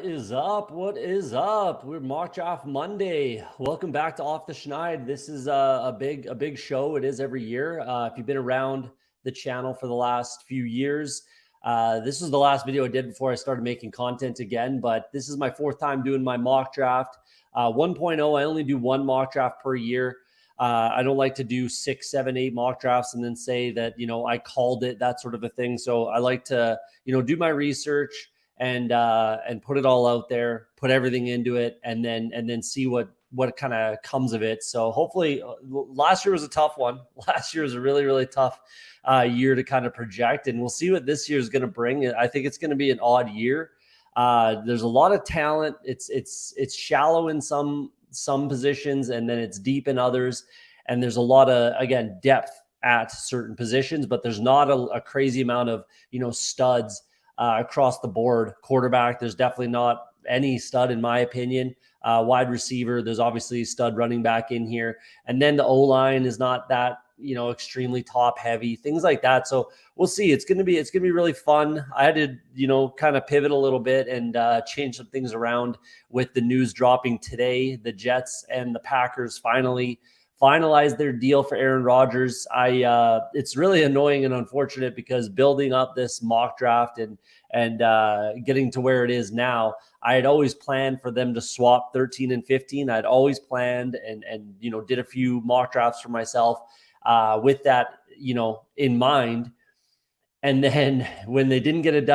is up? What is up? We're Mock Draft Monday. Welcome back to Off the Schneid. This is a big show. It is every year. If you've been around the channel for the last few years, this was the last video I did before I started making content again. But this is my fourth time doing my mock draft. 1.0. I only do one mock draft per year. I don't like to do 6, 7, 8 mock drafts and then say that I called it, that sort of a thing. So I like to do my research and put it all out there, put everything into it, and then see what kind of comes of it. So hopefully, last year was a tough one. Last year was a really tough year to kind of project, and we'll see what this year is going to bring. I think it's going to be an odd year. There's a lot of talent. It's shallow in some positions, and then it's deep in others. And there's a lot of, again, depth at certain positions, but there's not a crazy amount of studs across the board. Quarterback, there's definitely not any stud in my opinion. Wide receiver, there's obviously stud running back in here, and then the O-line is not that extremely top heavy, things like that. So we'll see. It's gonna be really fun. I had to kind of pivot a little bit and change some things around with the news dropping today. The Jets and the Packers finally finalized their deal for Aaron Rodgers. It's really annoying and unfortunate because building up this mock draft and getting to where it is now, I had always planned for them to swap 13 and 15. I'd always planned and did a few mock drafts for myself with that in mind. And then when they didn't get it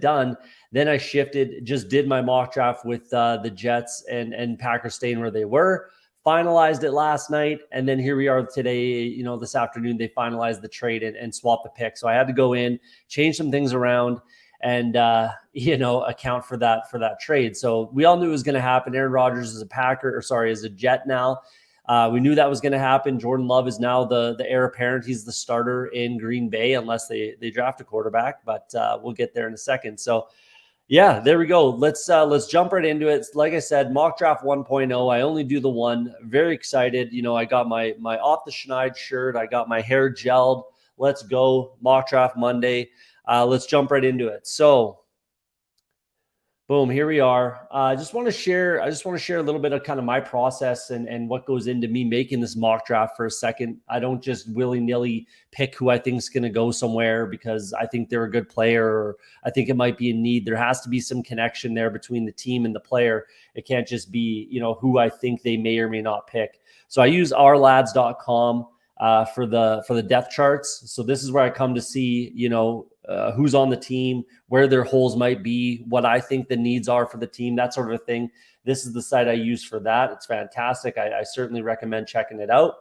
done, then I shifted, just did my mock draft with the Jets and Packers staying where they were. Finalized it last night, and then here we are today. This afternoon they finalized the trade and swapped the pick. So I had to go in, change some things around, and account for that trade. So we all knew it was going to happen. Aaron Rodgers is a Jet now. We knew that was going to happen. Jordan Love is now the heir apparent. He's the starter in Green Bay unless they draft a quarterback, but we'll get there in a second. So yeah, there we go. Let's jump right into it. Like I said, mock draft 1.0. I only do the one. Very excited. I got my Off the Schneid shirt. I got my hair gelled. Let's go. Mock draft Monday. Let's jump right into it. So boom, here we are. I just want to share a little bit of kind of my process and what goes into me making this mock draft for a second. I don't just willy-nilly pick who I think is going to go somewhere because I think they're a good player or I think it might be a need. There has to be some connection there between the team and the player. It can't just be, who I think they may or may not pick. So I use ourlads.com for the depth charts. So this is where I come to see, who's on the team, where their holes might be, what I think the needs are for the team, that sort of thing. This is the site I use for that. It's fantastic. I certainly recommend checking it out.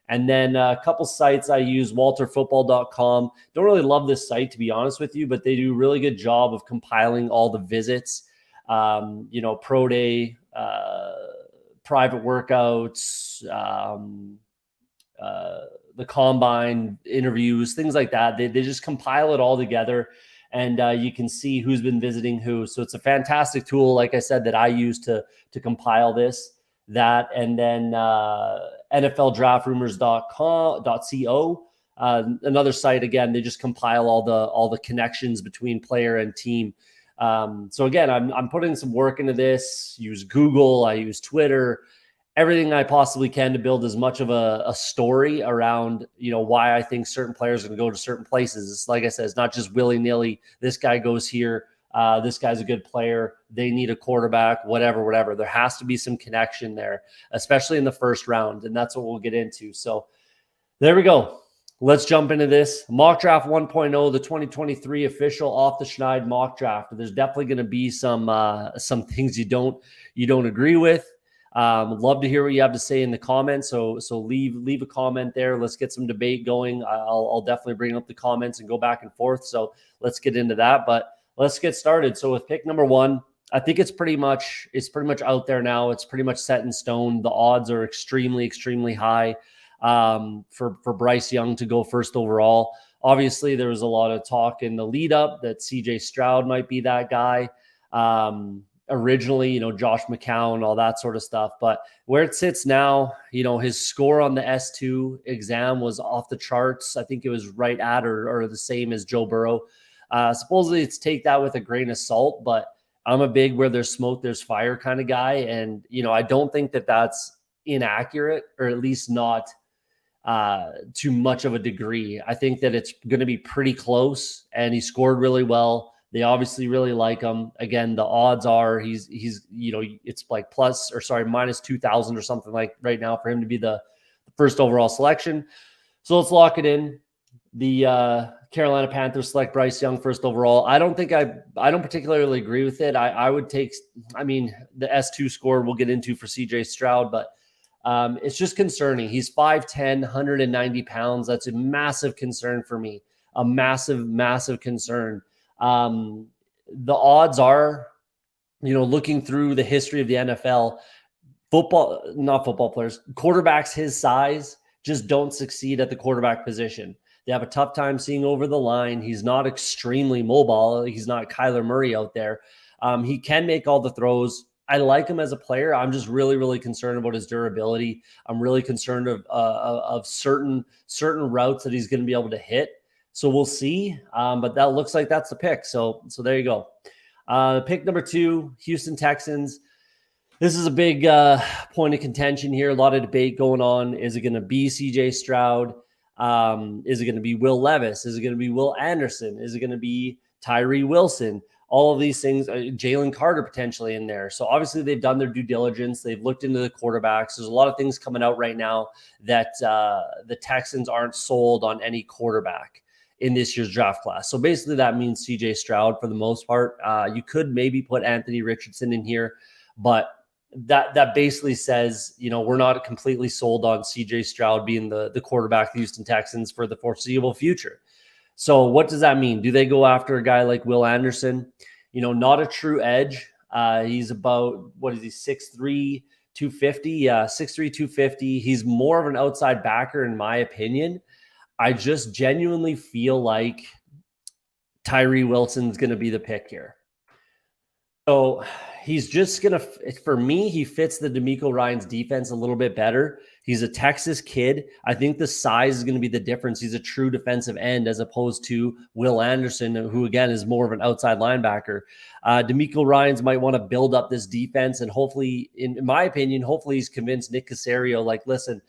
And then a couple sites I use, walterfootball.com. Don't really love this site, to be honest with you, but they do a really good job of compiling all the visits, pro day, private workouts, the combine interviews, things like that. They just compile it all together and you can see who's been visiting who. So it's a fantastic tool, like I said, that I use to compile that. And then NFLdraftrumors.co, another site. Again, they just compile all the connections between player and team. So again, I'm putting some work into this. Use Google, I use Twitter, everything I possibly can to build as much of a story around, why I think certain players are going to go to certain places. It's like I said, it's not just willy-nilly. This guy goes here. This guy's a good player. They need a quarterback, whatever. There has to be some connection there, especially in the first round. And that's what we'll get into. So there we go. Let's jump into this. Mock Draft 1.0, the 2023 official Off the Schneid mock draft. There's definitely going to be some things you don't agree with. Love to hear what you have to say in the comments. So leave a comment there. Let's get some debate going. I'll definitely bring up the comments and go back and forth. So let's get into that. But let's get started. So with pick number 1, I think it's pretty much out there now. It's pretty much set in stone. The odds are extremely high for Bryce Young to go first overall. Obviously, there was a lot of talk in the lead up that CJ Stroud might be that guy. Originally, Josh McCown, all that sort of stuff. But where it sits now, his score on the S2 exam was off the charts. I think it was right at or the same as Joe Burrow. Supposedly, it's take that with a grain of salt, but I'm a big where there's smoke, there's fire kind of guy. And, I don't think that that's inaccurate, or at least not too much of a degree. I think that it's going to be pretty close, and he scored really well. They obviously really like him. Again, the odds are he's it's like minus 2,000 or something like right now for him to be the first overall selection. So let's lock it in. The Carolina Panthers select Bryce Young first overall. I don't particularly agree with it. I would take, the S2 score we'll get into for CJ Stroud, but it's just concerning. He's 5'10", 190 pounds. That's a massive concern for me. A massive, massive concern. The odds are, looking through the history of the NFL, not football players, quarterbacks his size just don't succeed at the quarterback position. They have a tough time seeing over the line. He's not extremely mobile. He's not Kyler Murray out there. He can make all the throws. I like him as a player. I'm just really, really concerned about his durability. I'm really concerned of certain routes that he's going to be able to hit. So we'll see. But that looks like that's the pick. So there you go. Pick number 2, Houston Texans. This is a big point of contention here. A lot of debate going on. Is it going to be CJ Stroud? Is it going to be Will Levis? Is it going to be Will Anderson? Is it going to be Tyree Wilson? All of these things, Jalen Carter potentially in there. So obviously they've done their due diligence. They've looked into the quarterbacks. There's a lot of things coming out right now that the Texans aren't sold on any quarterback in this year's draft class. So basically that means CJ Stroud for the most part. You could maybe put Anthony Richardson in here, but that basically says, we're not completely sold on CJ Stroud being the quarterback of the Houston Texans for the foreseeable future. So what does that mean? Do they go after a guy like Will Anderson? Not a true edge. He's about, 6'3", 250? Yeah, 6'3", 250. He's more of an outside backer in my opinion. I just genuinely feel like Tyree Wilson's going to be the pick here. So he's just going to, for me, he fits the DeMeco Ryans defense a little bit better. He's a Texas kid. I think the size is going to be the difference. He's a true defensive end as opposed to Will Anderson, who, again, is more of an outside linebacker. DeMeco Ryans might want to build up this defense, and hopefully, in my opinion, hopefully he's convinced Nick Caserio, like, listen,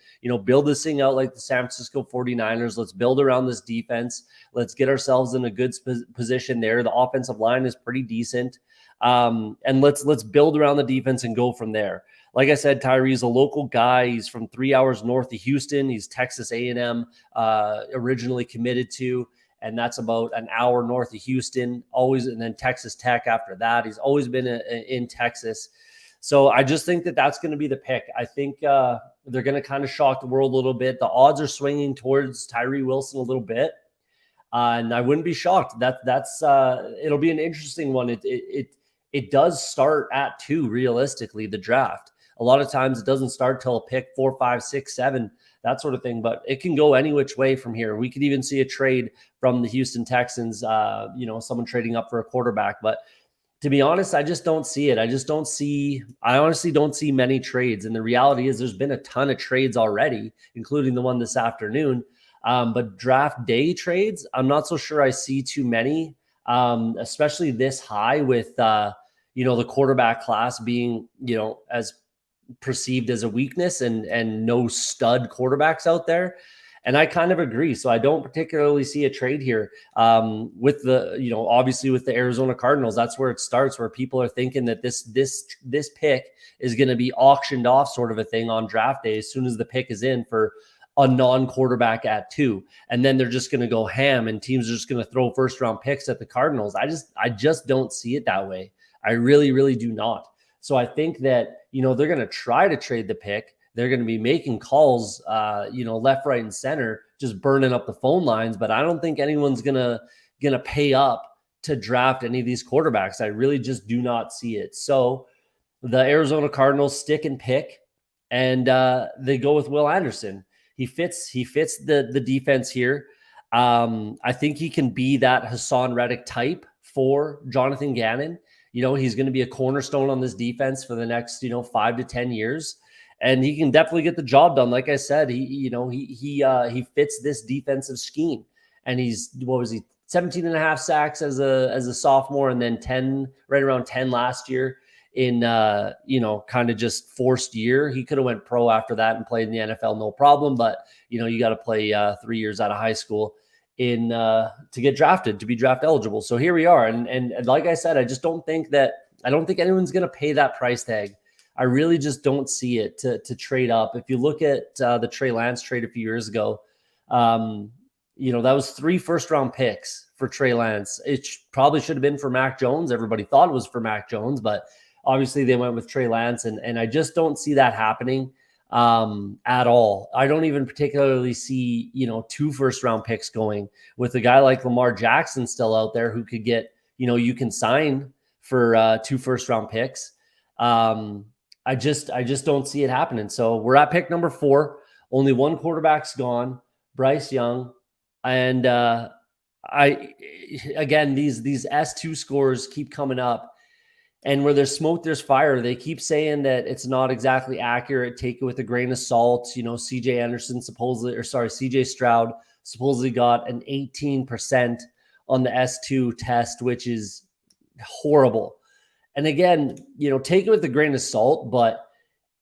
build this thing out like the San Francisco 49ers. Let's build around this defense. Let's get ourselves in a good position there. The offensive line is pretty decent. And let's build around the defense and go from there. Like I said, Tyree's a local guy. He's from 3 hours north of Houston. He's Texas A&M originally committed to, and that's about an hour north of Houston. Always, and then Texas Tech after that. He's always been in Texas. So I just think that that's going to be the pick. I think they're going to kind of shock the world a little bit. The odds are swinging towards Tyree Wilson a little bit. And I wouldn't be shocked. That's it'll be an interesting one. It does start at 2, realistically, the draft. A lot of times it doesn't start till pick 4, 5, 6, 7, that sort of thing. But it can go any which way from here. We could even see a trade from the Houston Texans, someone trading up for a quarterback. But to be honest, I just don't see it. I honestly don't see many trades. And the reality is there's been a ton of trades already, including the one this afternoon. But draft day trades, I'm not so sure I see too many, especially this high with, the quarterback class being, as perceived as a weakness and no stud quarterbacks out there. And I kind of agree. So I don't particularly see a trade here with the, obviously with the Arizona Cardinals. That's where it starts, where people are thinking that this pick is going to be auctioned off sort of a thing on draft day as soon as the pick is in for a non-quarterback at 2. And then they're just going to go ham and teams are just going to throw first round picks at the Cardinals. I just don't see it that way. I really, really do not. So I think that, they're going to try to trade the pick. They're going to be making calls, left, right, and center, just burning up the phone lines. But I don't think anyone's going to pay up to draft any of these quarterbacks. I really just do not see it. So the Arizona Cardinals stick and pick, and they go with Will Anderson. He fits the defense here. I think he can be that Hassan Reddick type for Jonathan Gannon. He's going to be a cornerstone on this defense for the next, 5 to 10 years. And he can definitely get the job done. Like I said, he fits this defensive scheme. And he's, 17 and a half sacks as a sophomore, and then 10, right around 10 last year in kind of just forced year. He could have went pro after that and played in the NFL, no problem. But you got to play 3 years out of high school to get drafted, to be draft eligible. So here we are. And like I said, I don't think anyone's going to pay that price tag. I really just don't see it to trade up. If you look at the Trey Lance trade a few years ago, that was 3 first-round picks for Trey Lance. It probably should have been for Mac Jones. Everybody thought it was for Mac Jones, but obviously they went with Trey Lance, and I just don't see that happening at all. I don't even particularly see 2 first-round picks going with a guy like Lamar Jackson still out there who could get you can sign for 2 first-round picks. I just don't see it happening. So we're at pick number 4. Only one quarterback's gone, Bryce Young. And these S2 scores keep coming up. And where there's smoke, there's fire. They keep saying that it's not exactly accurate. Take it with a grain of salt. CJ Stroud supposedly got an 18% on the S2 test, which is horrible. And again, take it with a grain of salt, but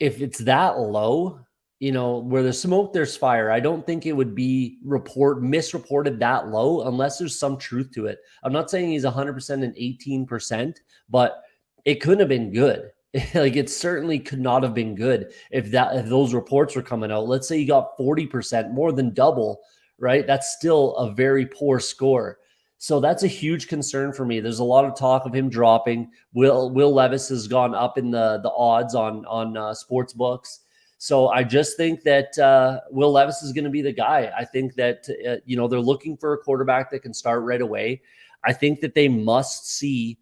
if it's that low, where there's smoke, there's fire. I don't think it would be misreported that low unless there's some truth to it. I'm not saying he's 100% and 18%, but it couldn't have been good. Like, it certainly could not have been good if those reports were coming out. Let's say he got 40%, more than double, right? That's still a very poor score. So that's a huge concern for me. There's a lot of talk of him dropping. Will Levis has gone up in the odds on sports books. So I just think that Will Levis is going to be the guy. I think that they're looking for a quarterback that can start right away. I think that they must see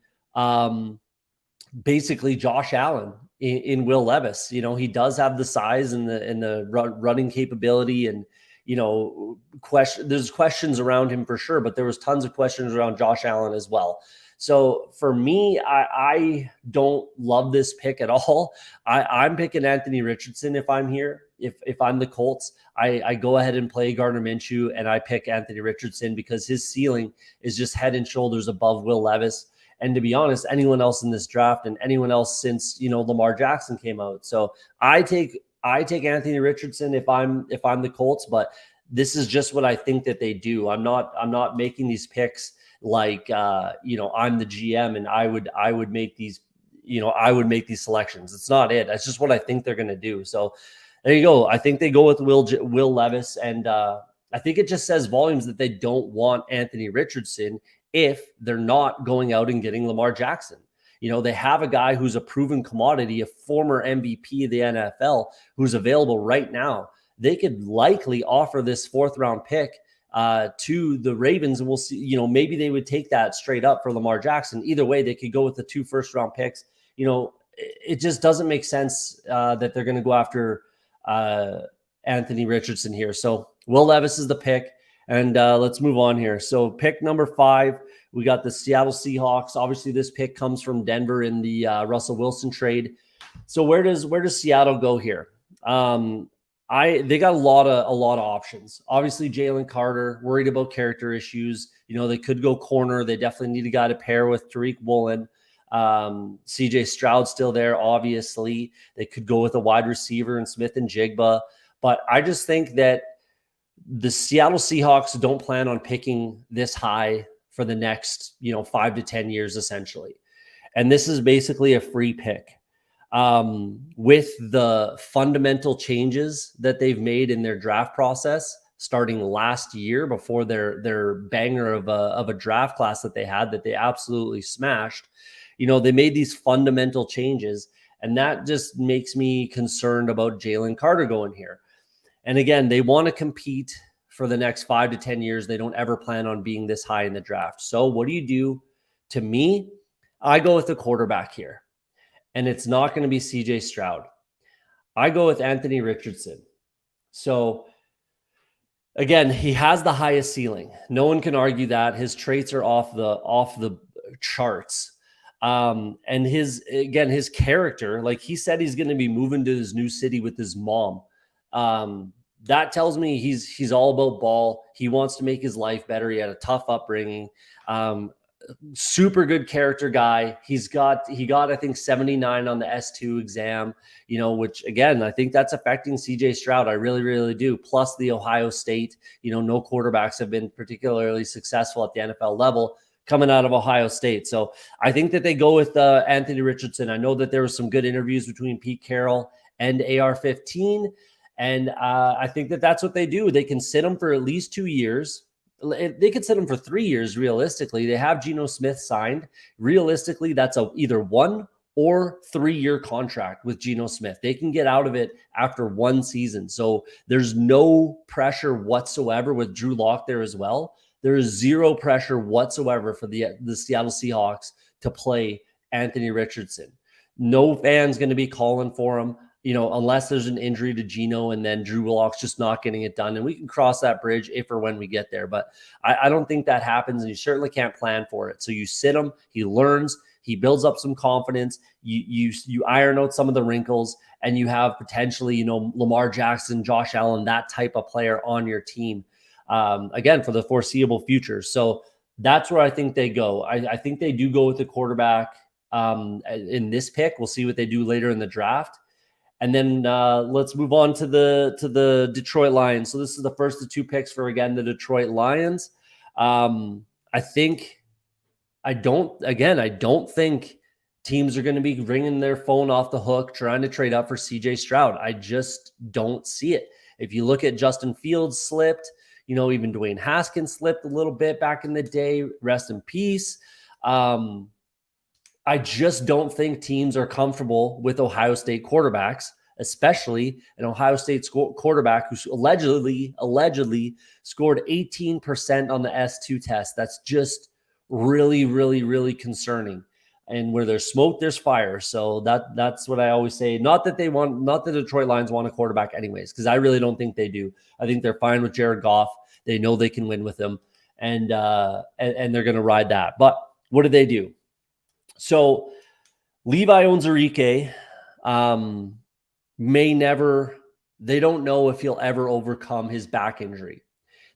basically Josh Allen in Will Levis. He does have the size and the running capability, and there's questions around him for sure, but there was tons of questions around Josh Allen as well. So for me, I don't love this pick at all. I'm picking Anthony Richardson if I'm here. If I'm the Colts, I go ahead and play Gardner Minshew, and I pick Anthony Richardson because his ceiling is just head and shoulders above Will Levis. And to be honest, anyone else in this draft and anyone else since Lamar Jackson came out. So I take Anthony Richardson if I'm the Colts, but this is just what I think that they do. I'm not making these picks like I'm the GM and I would make these selections. It's not it. That's just what I think they're going to do. So there you go. I think they go with Will Levis, and I think it just says volumes that they don't want Anthony Richardson if they're not going out and getting Lamar Jackson. They have a guy who's a proven commodity, a former MVP of the NFL, who's available right now. They could likely offer this 4th round pick to the Ravens, and we'll see, maybe they would take that straight up for Lamar Jackson. Either way, they could go with the 2 first round picks. It just doesn't make sense that they're going to go after Anthony Richardson here. So Will Levis is the pick. And let's move on here. So pick number 5, we got the Seattle Seahawks. Obviously, this pick comes from Denver in the Russell Wilson trade. So where does Seattle go here? They got a lot of options. Obviously, Jalen Carter, worried about character issues. They could go corner. They definitely need a guy to pair with Tariq Woolen. CJ Stroud still there, obviously. They could go with a wide receiver and Smith and Jigba. But I just think that the Seattle Seahawks don't plan on picking this high for the next, 5 to 10 years, essentially. And this is basically a free pick. With the fundamental changes that they've made in their draft process starting last year before their banger of a draft class that they had that they absolutely smashed, they made these fundamental changes, and that just makes me concerned about Jalen Carter going here. And again, they want to compete for the next 5 to 10 years. They don't ever plan on being this high in the draft. So what do you do? To me, I go with the quarterback here, and it's not going to be CJ Stroud. I go with Anthony Richardson. So again, he has the highest ceiling. No one can argue that. His traits are off the charts. And his character, like he said, he's going to be moving to his new city with his mom. that tells me he's all about ball. He wants to make his life better. He had a tough upbringing. Super good character guy. He got I think 79 on the S2 exam, which again, I think that's affecting CJ Stroud. I really, really do. Plus the Ohio State, no quarterbacks have been particularly successful at the NFL level coming out of Ohio State. So I think that they go with Anthony Richardson. I know that there was some good interviews between Pete Carroll and AR-15. And I think that that's what they do. They can sit him for at least 2 years. They could sit him for 3 years. Realistically, they have Geno Smith signed. Realistically, that's either 1 or 3 year contract with Geno Smith. They can get out of it after 1 season. So there's no pressure whatsoever with Drew Lock there as well. There is zero pressure whatsoever for the Seattle Seahawks to play Anthony Richardson. No fan's going to be calling for him, unless there's an injury to Geno and then Drew Lock's just not getting it done. And we can cross that bridge if or when we get there. But I don't think that happens, and you certainly can't plan for it. So you sit him, he learns, he builds up some confidence, you iron out some of the wrinkles, and you have potentially, Lamar Jackson, Josh Allen, that type of player on your team, again, for the foreseeable future. So that's where I think they go. I think they do go with the quarterback in this pick. We'll see what they do later in the draft. And then let's move on to the Detroit Lions. So this is the first of 2 picks for, again, the Detroit Lions. I don't think teams are going to be ringing their phone off the hook trying to trade up for CJ Stroud. I just don't see it. If you look at Justin Fields slipped, even Dwayne Haskins slipped a little bit back in the day. Rest in peace. I just don't think teams are comfortable with Ohio State quarterbacks, especially an Ohio State quarterback who allegedly scored 18% on the S2 test. That's just really, really, really concerning. And where there's smoke, there's fire. So that's what I always say. Not that the Detroit Lions want a quarterback anyways, because I really don't think they do. I think they're fine with Jared Goff. They know they can win with him, and they're going to ride that. But what do? So Levi Onwuzurike they don't know if he'll ever overcome his back injury.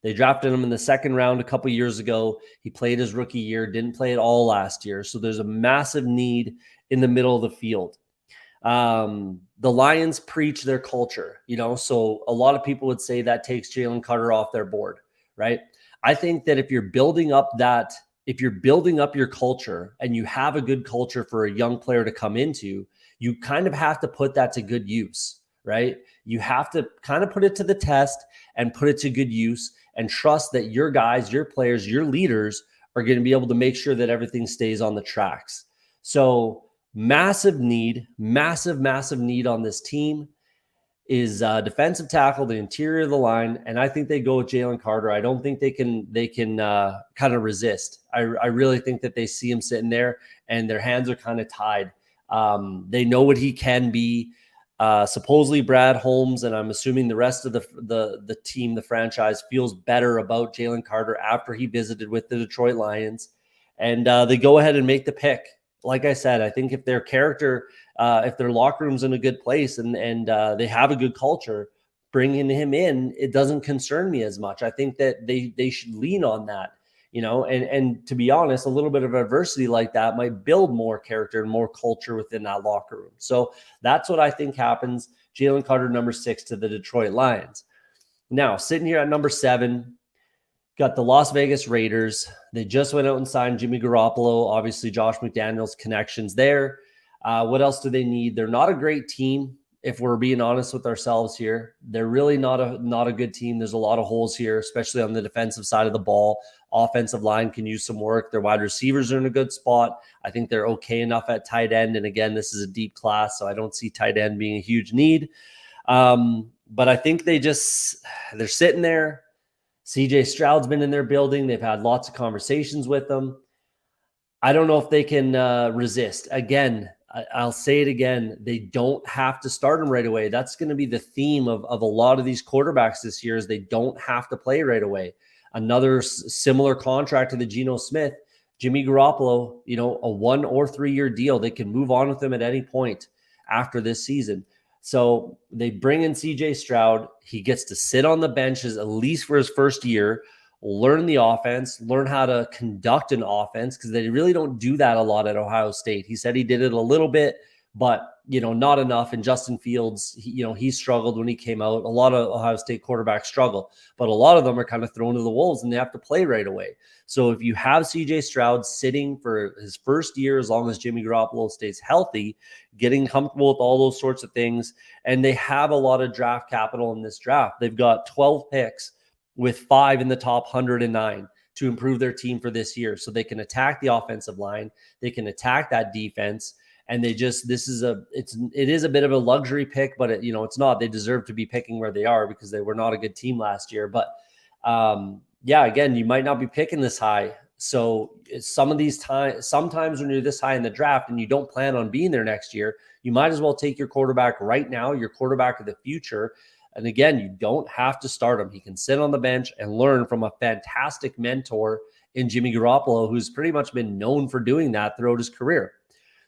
They drafted him in the 2nd round a couple years ago. He played his rookie year, didn't play at all last year. So there's a massive need in the middle of the field. The Lions preach their culture, so a lot of people would say that takes Jalen Carter off their board, right? I think that if you're building up your culture and you have a good culture for a young player to come into, you kind of have to put that to good use, right? You have to kind of put it to the test and put it to good use and trust that your guys, your players, your leaders are going to be able to make sure that everything stays on the tracks. So massive need on this team is defensive tackle, the interior of the line, and I think they go with Jalen Carter. I don't think they can kind of resist. I really think that they see him sitting there and their hands are kind of tied. They know what he can be. Supposedly Brad Holmes, and I'm assuming the rest of the team, the franchise, feels better about Jalen Carter after he visited with the Detroit Lions, and they go ahead and make the pick. Like I said, I think if their character, if their locker room's in a good place and they have a good culture, bringing him in, it doesn't concern me as much. I think that they should lean on that, and to be honest, a little bit of adversity like that might build more character and more culture within that locker room. So that's what I think happens. Jalen Carter, number 6 to the Detroit Lions. Now, sitting here at number 7, got the Las Vegas Raiders. They just went out and signed Jimmy Garoppolo. Obviously, Josh McDaniels connections there. What else do they need? They're not a great team, if we're being honest with ourselves here. They're really not a good team. There's a lot of holes here, especially on the defensive side of the ball. Offensive line can use some work. Their wide receivers are in a good spot. I think they're okay enough at tight end. And again, this is a deep class, so I don't see tight end being a huge need. But I think they're sitting there. CJ Stroud's been in their building. They've had lots of conversations with them. I don't know if they can resist. Again, I'll say it again. They don't have to start them right away. That's going to be the theme of a lot of these quarterbacks this year, is they don't have to play right away. Another similar contract to the Geno Smith, Jimmy Garoppolo, a 1 or 3 year deal. They can move on with him at any point after this season. So they bring in CJ Stroud. He gets to sit on the benches at least for his first year, learn the offense, learn how to conduct an offense, because they really don't do that a lot at Ohio State. He said he did it a little bit, but not enough. And Justin Fields, he struggled when he came out. A lot of Ohio State quarterbacks struggle, but a lot of them are kind of thrown to the wolves and they have to play right away. So if you have CJ Stroud sitting for his first year, as long as Jimmy Garoppolo stays healthy, getting comfortable with all those sorts of things, and they have a lot of draft capital in this draft. They've got 12 picks with 5 in the top 109 to improve their team for this year. So they can attack the offensive line, they can attack that defense. And it is a bit of a luxury pick, but it's not. They deserve to be picking where they are because they were not a good team last year. But again, you might not be picking this high. So sometimes when you're this high in the draft and you don't plan on being there next year, you might as well take your quarterback right now, your quarterback of the future. And again, you don't have to start him. He can sit on the bench and learn from a fantastic mentor in Jimmy Garoppolo, who's pretty much been known for doing that throughout his career.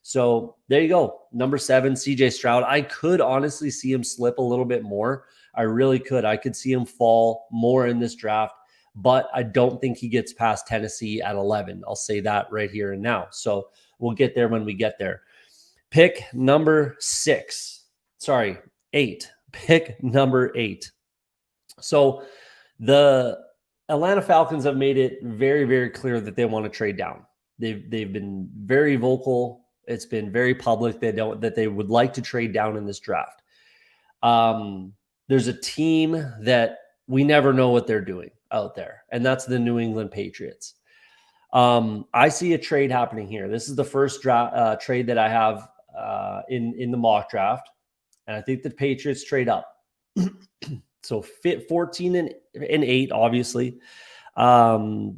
So there you go. Number 7, CJ Stroud. I could honestly see him slip a little bit more. I really could. I could see him fall more in this draft, but I don't think he gets past Tennessee at 11. I'll say that right here and now. So we'll get there when we get there. Pick number 8. Pick number 8. So the Atlanta Falcons have made it very, very clear that they want to trade down. They've been very vocal. It's been very public that they would like to trade down in this draft. There's a team that we never know what they're doing out there, and that's the New England Patriots. I see a trade happening here. This is the first trade that I have in the mock draft, and I think the Patriots trade up. So fit 14 and 8, obviously.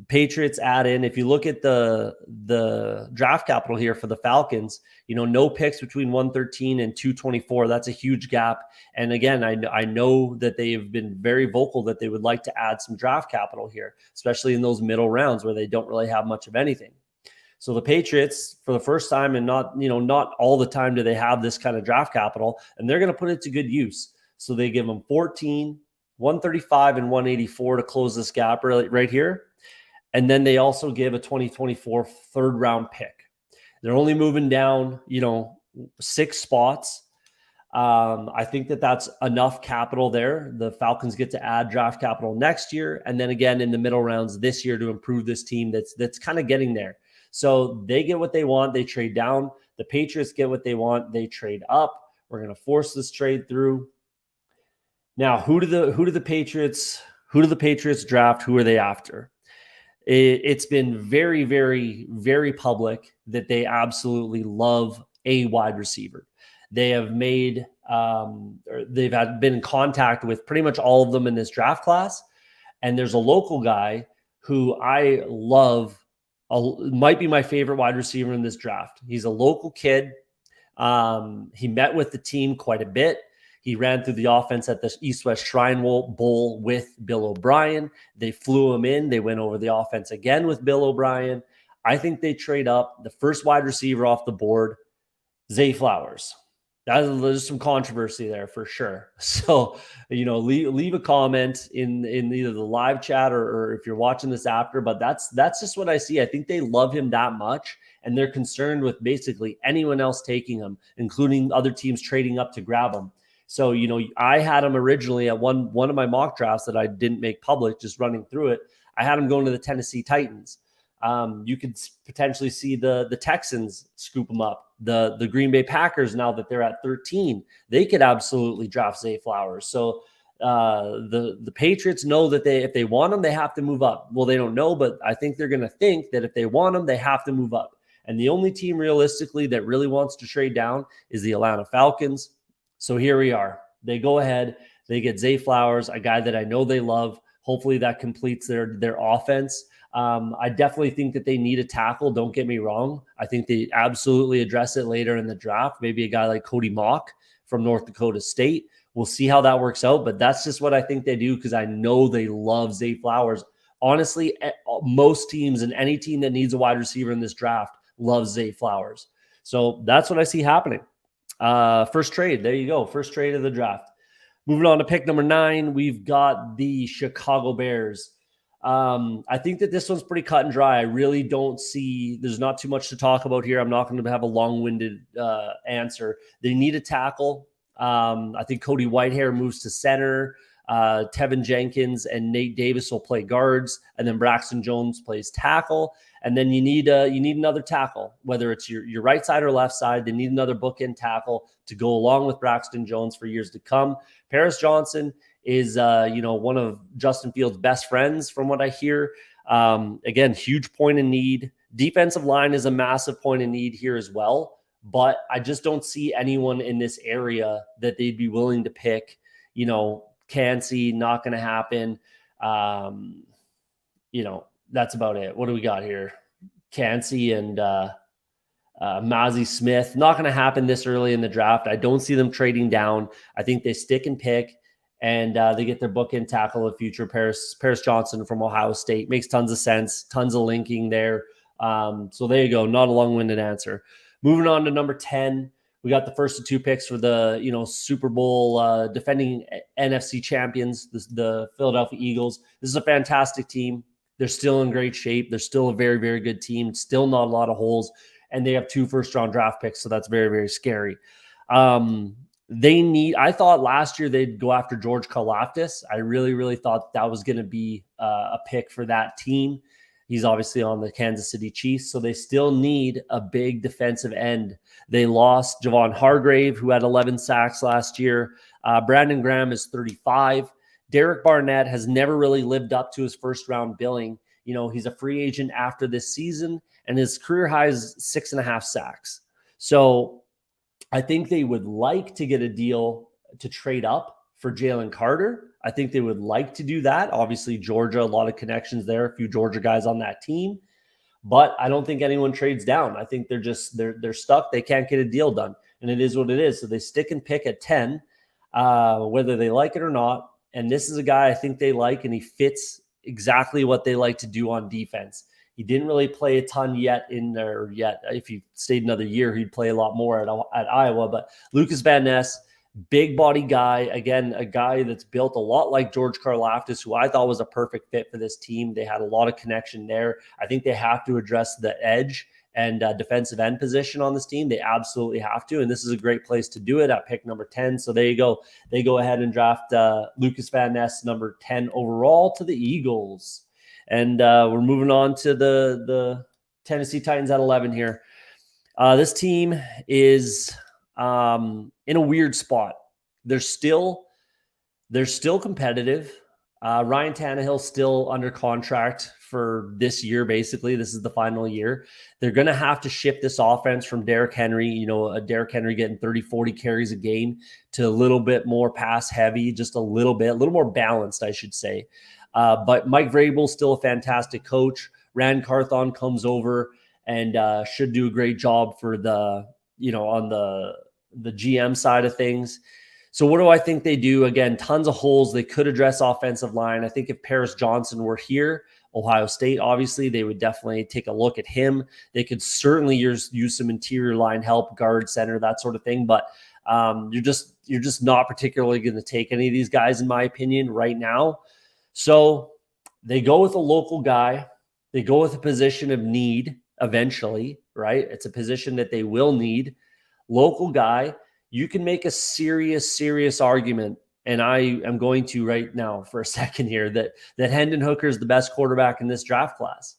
Patriots add in, if you look at the draft capital here for the Falcons, no picks between 113 and 224. That's a huge gap. And again, I know that they have been very vocal that they would like to add some draft capital here, especially in those middle rounds where they don't really have much of anything. So the Patriots, for the first time, and not all the time do they have this kind of draft capital, and they're going to put it to good use. So they give them 14, 135 and 184 to close this gap right here. And then they also give a 2024 third round pick. They're only moving down, 6 spots. I think that's enough capital there. The Falcons get to add draft capital next year, and then again in the middle rounds this year to improve this team that's kind of getting there. So they get what they want. They trade down. The Patriots get what they want. They trade up. We're going to force this trade through. Now, who do the Patriots draft? Who are they after? It's been very, very, very public that they absolutely love a wide receiver. They have been in contact with pretty much all of them in this draft class. And there's a local guy who I love, might be my favorite wide receiver in this draft. He's a local kid. He met with the team quite a bit. He ran through the offense at the East-West Shrine Bowl with Bill O'Brien. They flew him in. They went over the offense again with Bill O'Brien. I think they trade up. The first wide receiver off the board, Zay Flowers. There's some controversy there for sure. So, leave a comment in either the live chat or if you're watching this after. But that's just what I see. I think they love him that much, and they're concerned with basically anyone else taking him, including other teams trading up to grab him. So, I had him originally at one of my mock drafts that I didn't make public, just running through it. I had him going to the Tennessee Titans. You could potentially see the Texans scoop him up. The Green Bay Packers, now that they're at 13, they could absolutely draft Zay Flowers. So the Patriots know that if they want him, they have to move up. Well, they don't know, but I think they're going to think that if they want him, they have to move up. And the only team realistically that really wants to trade down is the Atlanta Falcons. So here we are. They go ahead. They get Zay Flowers, a guy that I know they love. Hopefully that completes their offense. I definitely think that they need a tackle. Don't get me wrong. I think they absolutely address it later in the draft. Maybe a guy like Cody Mock from North Dakota State. We'll see how that works out, but that's just what I think they do because I know they love Zay Flowers. Honestly, most teams and any team that needs a wide receiver in this draft loves Zay Flowers. So that's what I see happening. First trade. There you go. First trade of the draft. Moving on to pick number 9, we've got the Chicago Bears. I think that this one's pretty cut and dry. I really don't see, there's not too much to talk about here. I'm not going to have a long-winded answer. They need a tackle. I think Cody Whitehair moves to center. Tevin Jenkins and Nate Davis will play guards, and then Braxton Jones plays tackle. And then you need another tackle, whether it's your right side or left side. They need another bookend tackle to go along with Braxton Jones for years to come. Paris Johnson is one of Justin Fields' best friends, from what I hear. Again, huge point in need. Defensive line is a massive point in need here as well. But I just don't see anyone in this area that they'd be willing to pick. Cansey, not going to happen. That's about it. What do we got here? Cansey and Mazi Smith. Not going to happen this early in the draft. I don't see them trading down. I think they stick and pick, and they get their bookend tackle of future. Paris Johnson from Ohio State. Makes tons of sense. Tons of linking there. So there you go. Not a long-winded answer. Moving on to number 10. We got the first of 2 picks for the Super Bowl defending NFC champions, the Philadelphia Eagles. This is a fantastic team. They're still in great shape. They're still a very, very good team. Still not a lot of holes. And they have 2 first-round draft picks, so that's very, very scary. I thought last year they'd go after George Karlaftis. I really, really thought that was going to be a pick for that team. He's obviously on the Kansas City Chiefs, so they still need a big defensive end. They lost Javon Hargrave, who had 11 sacks last year. Brandon Graham is 35. Derek Barnett has never really lived up to his first-round billing. He's a free agent after this season, and his career high is 6.5 sacks. So I think they would like to get a deal to trade up for Jalen Carter. I think they would like to do that. Obviously, Georgia, a lot of connections there, a few Georgia guys on that team. But I don't think anyone trades down. I think they're stuck. They can't get a deal done. And it is what it is. So they stick and pick at 10, whether they like it or not. And this is a guy I think they like, and he fits exactly what they like to do on defense. He didn't really play a ton yet. If he stayed another year, he'd play a lot more at Iowa. But Lucas Van Ness, big body guy, again, a guy that's built a lot like George Karlaftis, who I thought was a perfect fit for this team. They had a lot of connection there. I think they have to address the edge and defensive end position on this team. They absolutely have to, and this is a great place to do it at pick number 10. So there you go. They go ahead and draft Lucas Van Ness, number 10 overall, to the Eagles. And we're moving on to the Tennessee Titans at 11 here. This team is in a weird spot. They're still competitive. Ryan Tannehill still under contract for this year. Basically, this is the final year. They're going to have to shift this offense from Derrick Henry, Derrick Henry getting 30, 40 carries a game, to a little bit more pass heavy, just a little more balanced, I should say. But Mike Vrabel's still a fantastic coach. Rand Carthon comes over and should do a great job for on the GM side of things. So what do I think they do? Again, tons of holes. They could address offensive line. I think if Paris Johnson were here, Ohio State, obviously, they would definitely take a look at him. They could certainly use some interior line help, guard, center, that sort of thing. But you're just not particularly going to take any of these guys, in my opinion, right now. So they go with a local guy. They go with a position of need eventually, right? It's a position that they will need. Local guy. You can make a serious argument, and I am going to right now for a second here, that Hendon Hooker is the best quarterback in this draft class.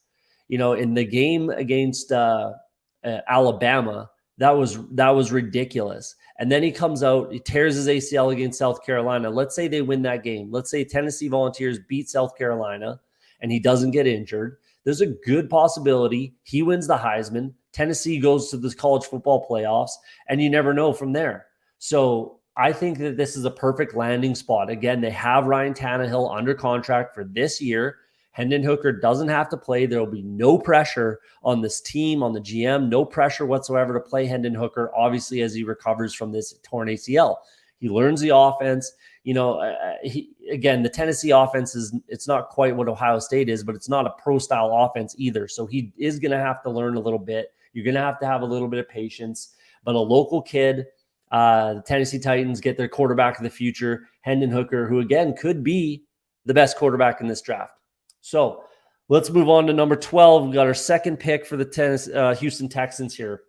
In the game against Alabama, that was ridiculous. And then he comes out, he tears his ACL against South Carolina. Let's say they win that game. Let's say Tennessee Volunteers beat South Carolina and he doesn't get injured. There's a good possibility he wins the Heisman. Tennessee goes to the college football playoffs, and you never know from there. So I think that this is a perfect landing spot. Again, they have Ryan Tannehill under contract for this year. Hendon Hooker doesn't have to play. There will be no pressure on this team, on the GM, no pressure whatsoever to play Hendon Hooker, obviously, as he recovers from this torn ACL. He learns the offense. Again, the Tennessee offense it's not quite what Ohio State is, but it's not a pro-style offense either. So he is going to have to learn a little bit. You're going to have a little bit of patience. But a local kid The Tennessee Titans get their quarterback of the future, Hendon Hooker, who again could be the best quarterback in this draft. So let's move on to number 12. We got our second pick for the Houston Texans here.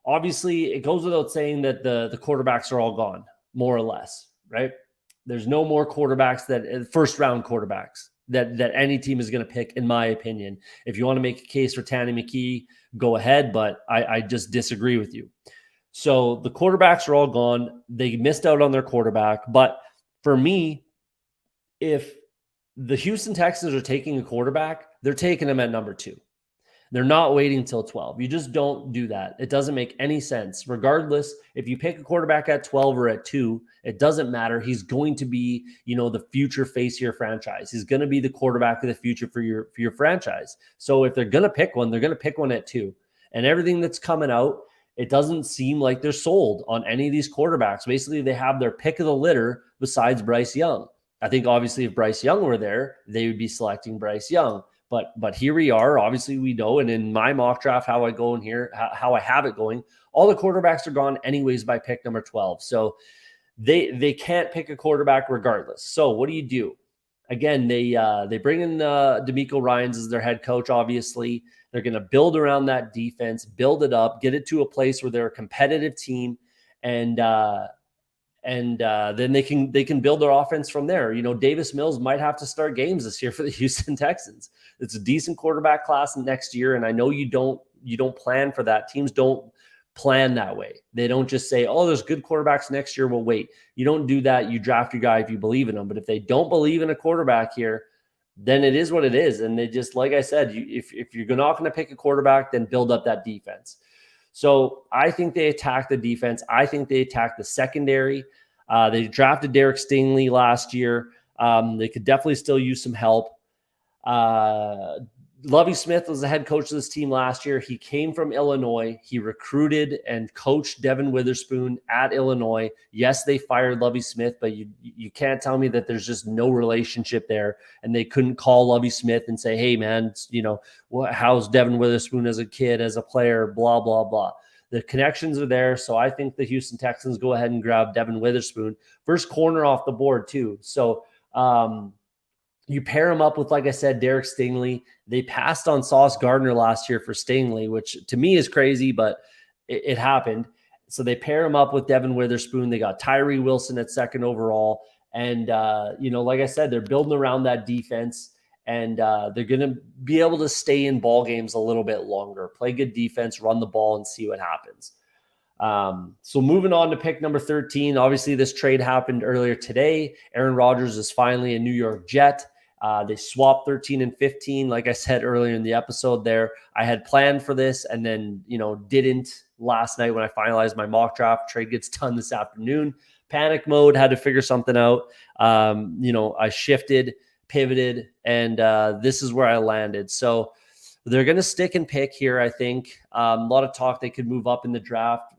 Obviously, it goes without saying that the quarterbacks are all gone, more or less, right? There's no more quarterbacks that first round quarterbacks that any team is going to pick, in my opinion. If you want to make a case for Tanny McKee, go ahead, but I just disagree with you. So the quarterbacks are all gone. They missed out on their quarterback. But for me, if the Houston Texans are taking a quarterback, they're taking him at number 2. They're not waiting till 12. You just don't do that. It doesn't make any sense. Regardless, if you pick a quarterback at 12 or at 2, it doesn't matter. He's going to be, the future face of your franchise. He's going to be the quarterback of the future for your franchise. So if they're going to pick one, they're going to pick one at 2. And everything that's coming out, it doesn't seem like they're sold on any of these quarterbacks. Basically, they have their pick of the litter besides Bryce Young. I think obviously if Bryce Young were there, they would be selecting Bryce Young. But here we are. Obviously, we know, and in my mock draft, how I go in here, how I have it going, all the quarterbacks are gone anyways by pick number 12. So they can't pick a quarterback regardless. So what do? Again, they bring in DeMeco Ryans as their head coach. Obviously, they're going to build around that defense, build it up, get it to a place where they're a competitive team, and then they can build their offense from there. Davis Mills might have to start games this year for the Houston Texans. It's a decent quarterback class next year, and I know you don't plan for that. Teams don't plan that way. They don't just say, "Oh, there's good quarterbacks next year. We'll wait." You don't do that. You draft your guy if you believe in him. But if they don't believe in a quarterback here, then it is what it is. And they just, like I said, if you're not going to pick a quarterback, then build up that defense. So I think they attack the defense. I think they attack the secondary. They drafted Derek Stingley last year. They could definitely still use some help. Lovie Smith was the head coach of this team last year. He came from Illinois. He recruited and coached Devin Witherspoon at Illinois. Yes, they fired Lovie Smith, but you can't tell me that there's just no relationship there. And they couldn't call Lovie Smith and say, "Hey, man, how's Devin Witherspoon as a kid, as a player, blah, blah, blah." The connections are there. So I think the Houston Texans go ahead and grab Devin Witherspoon. First corner off the board, too. So you pair him up with, like I said, Derek Stingley. They passed on Sauce Gardner last year for Stingley, which to me is crazy, but it happened. So they pair him up with Devin Witherspoon. They got Tyree Wilson at second overall. And, like I said, they're building around that defense. And they're going to be able to stay in ball games a little bit longer, play good defense, run the ball, and see what happens. So moving on to pick number 13. Obviously, this trade happened earlier today. Aaron Rodgers is finally a New York Jet. They swapped 13 and 15. Like I said earlier in the episode there, I had planned for this and then, didn't last night when I finalized my mock draft. Trade gets done this afternoon. Panic mode, had to figure something out. I shifted, pivoted, and this is where I landed. So they're going to stick and pick here, I think. A lot of talk they could move up in the draft,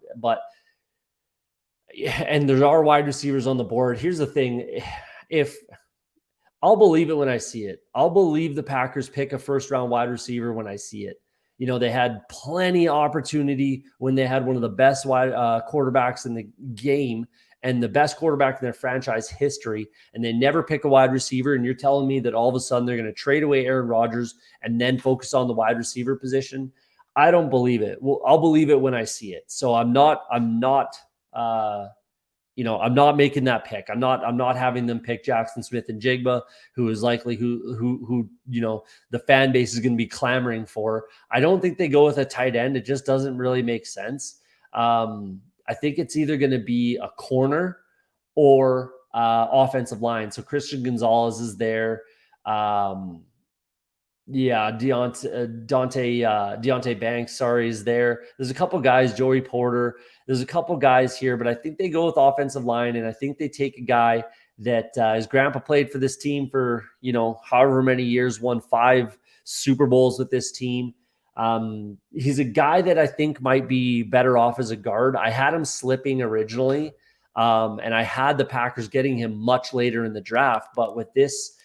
and there are wide receivers on the board. Here's the thing. I'll believe it when I see it. I'll believe the Packers pick a first-round wide receiver when I see it. They had plenty of opportunity when they had one of the best quarterbacks in the game and the best quarterback in their franchise history, and they never pick a wide receiver, and you're telling me that all of a sudden they're going to trade away Aaron Rodgers and then focus on the wide receiver position? I don't believe it. Well, I'll believe it when I see it. So I'm not making that pick. I'm not having them pick Jackson Smith and Jigba, who is likely who the fan base is going to be clamoring for. I don't think they go with a tight end. It just doesn't really make sense. I think it's either going to be a corner or offensive line. So Christian Gonzalez is there. Deontay Banks, is there. There's a couple guys, Joey Porter. There's a couple guys here, but I think they go with offensive line, and I think they take a guy that his grandpa played for this team for, however many years, won 5 Super Bowls with this team. He's a guy that I think might be better off as a guard. I had him slipping originally, and I had the Packers getting him much later in the draft, but with this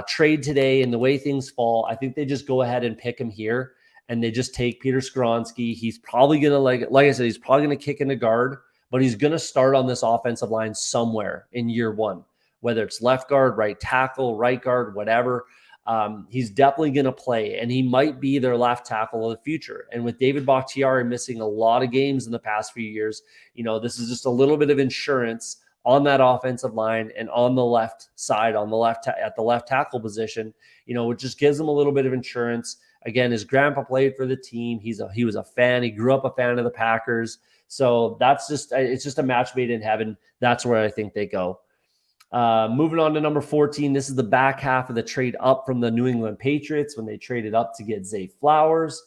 trade today and the way things fall, I think they just go ahead and pick him here, and they just take Peter Skoronski. He's probably going to, like I said, he's probably going to kick in the guard, but he's going to start on this offensive line somewhere in year one, whether it's left guard, right tackle, right guard, whatever. He's definitely going to play, and he might be their left tackle of the future. And with David Bakhtiari missing a lot of games in the past few years, this is just a little bit of insurance on that offensive line and on the left side, on the at the left tackle position. It just gives him a little bit of insurance. Again, his grandpa played for the team. He was a fan. He grew up a fan of the Packers. So it's just a match made in heaven. That's where I think they go. Moving on to number 14, this is the back half of the trade up from the New England Patriots when they traded up to get Zay Flowers.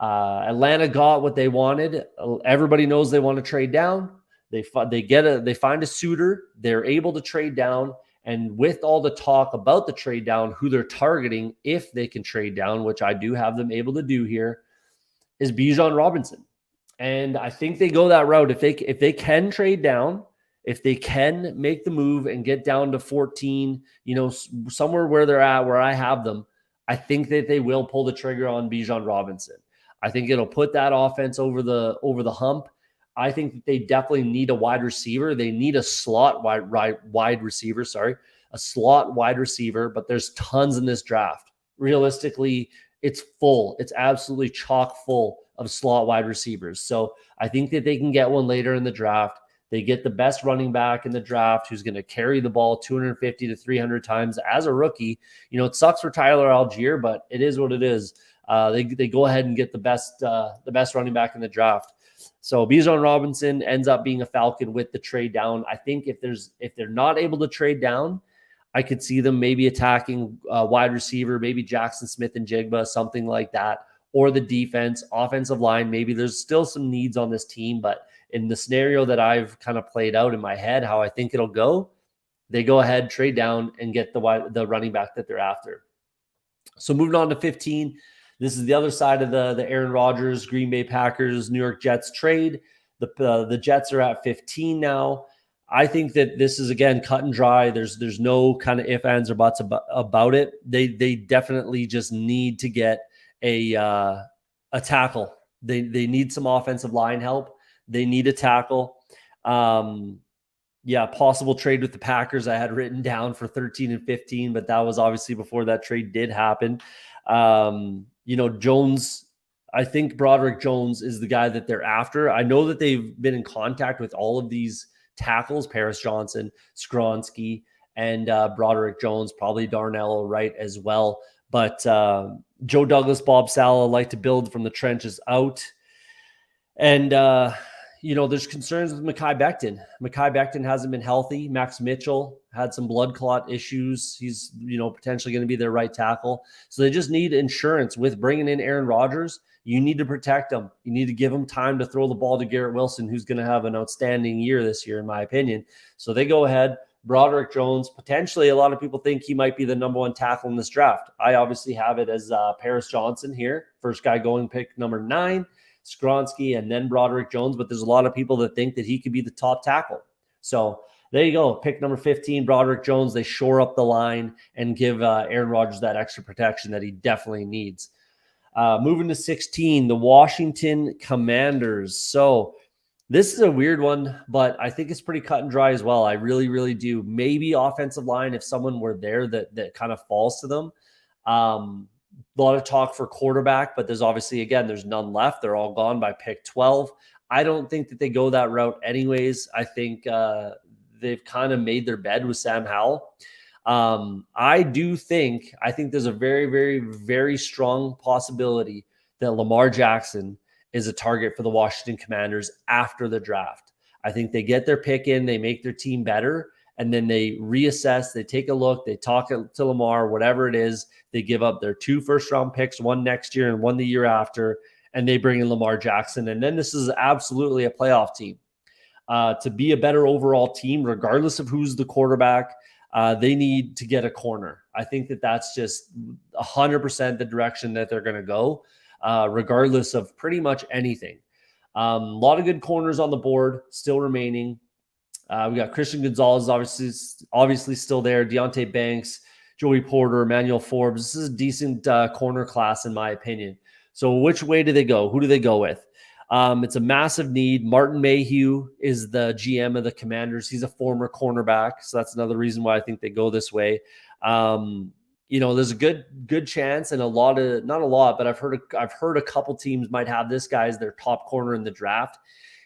Atlanta got what they wanted. Everybody knows they want to trade down. They find a suitor. They're able to trade down. And with all the talk about the trade down, who they're targeting if they can trade down, which I do have them able to do here, is Bijan Robinson. And I think they go that route. If they can trade down, if they can make the move and get down to 14, somewhere where they're at, where I have them, I think that they will pull the trigger on Bijan Robinson. I think it'll put that offense over the hump. I think that they definitely need a wide receiver. They need a slot wide receiver, a slot wide receiver, but there's tons in this draft. Realistically, it's full. It's absolutely chock full of slot wide receivers. So I think that they can get one later in the draft. They get the best running back in the draft who's going to carry the ball 250 to 300 times as a rookie. It sucks for Tyler Algier, but it is what it is. They go ahead and get the best running back in the draft. So Bijan Robinson ends up being a Falcon with the trade down. I think if they're not able to trade down, I could see them maybe attacking wide receiver, maybe Jackson Smith and Jigba, something like that, or the defense, offensive line. Maybe there's still some needs on this team, but in the scenario that I've kind of played out in my head, how I think it'll go, they go ahead, trade down, and get the running back that they're after. So moving on to 15, this is the other side of the Aaron Rodgers, Green Bay Packers, New York Jets trade. The Jets are at 15 now. I think that this is, again, cut and dry. There's no kind of ifs, ands, or buts about it. They definitely just need to get a tackle. They need some offensive line help. They need a tackle. Possible trade with the Packers I had written down for 13 and 15, but that was obviously before that trade did happen. Jones, I think Broderick Jones is the guy that they're after. I know that they've been in contact with all of these tackles, Paris Johnson, Skronsky, and Broderick Jones, probably Darnell Wright as well. But Joe Douglas, Bob Saleh like to build from the trenches out. And, there's concerns with Mekhi Becton. Mekhi Becton hasn't been healthy. Max Mitchell had some blood clot issues. He's, potentially going to be their right tackle. So they just need insurance with bringing in Aaron Rodgers. You need to protect him. You need to give him time to throw the ball to Garrett Wilson, who's going to have an outstanding year this year, in my opinion. So they go ahead. Broderick Jones, potentially a lot of people think he might be the number one tackle in this draft. I obviously have it as Paris Johnson here. First guy going, pick number 9. Skronsky, and then Broderick Jones, but there's a lot of people that think that he could be the top tackle. So there you go. Pick number 15, Broderick Jones. They shore up the line and give Aaron Rodgers that extra protection that he definitely needs. Moving to 16, the Washington Commanders. So this is a weird one, but I think it's pretty cut and dry as well. I really, really do. Maybe offensive line, if someone were there that kind of falls to them. A lot of talk for quarterback, but there's obviously, again, there's none left. They're all gone by pick 12. I don't think that they go that route anyways. I think they've kind of made their bed with Sam Howell. I think there's a very, very, very strong possibility that Lamar Jackson is a target for the Washington Commanders after the draft. I think they get their pick in, they make their team better, and then they reassess, they take a look, they talk to Lamar, whatever it is. They give up their 2 first-round picks, one next year and one the year after, and they bring in Lamar Jackson. And then this is absolutely a playoff team. To be a better overall team, regardless of who's the quarterback, they need to get a corner. I think that that's just 100% the direction that they're going to go, regardless of pretty much anything. A lot of good corners on the board still remaining. We got Christian Gonzalez, obviously still there. Deontay Banks, Joey Porter, Emmanuel Forbes. This is a decent corner class, in my opinion. So which way do they go? Who do they go with? It's a massive need. Martin Mayhew is the GM of the Commanders. He's a former cornerback, so that's another reason why I think they go this way. There's a good chance, and not a lot, but I've heard a couple teams might have this guy as their top corner in the draft.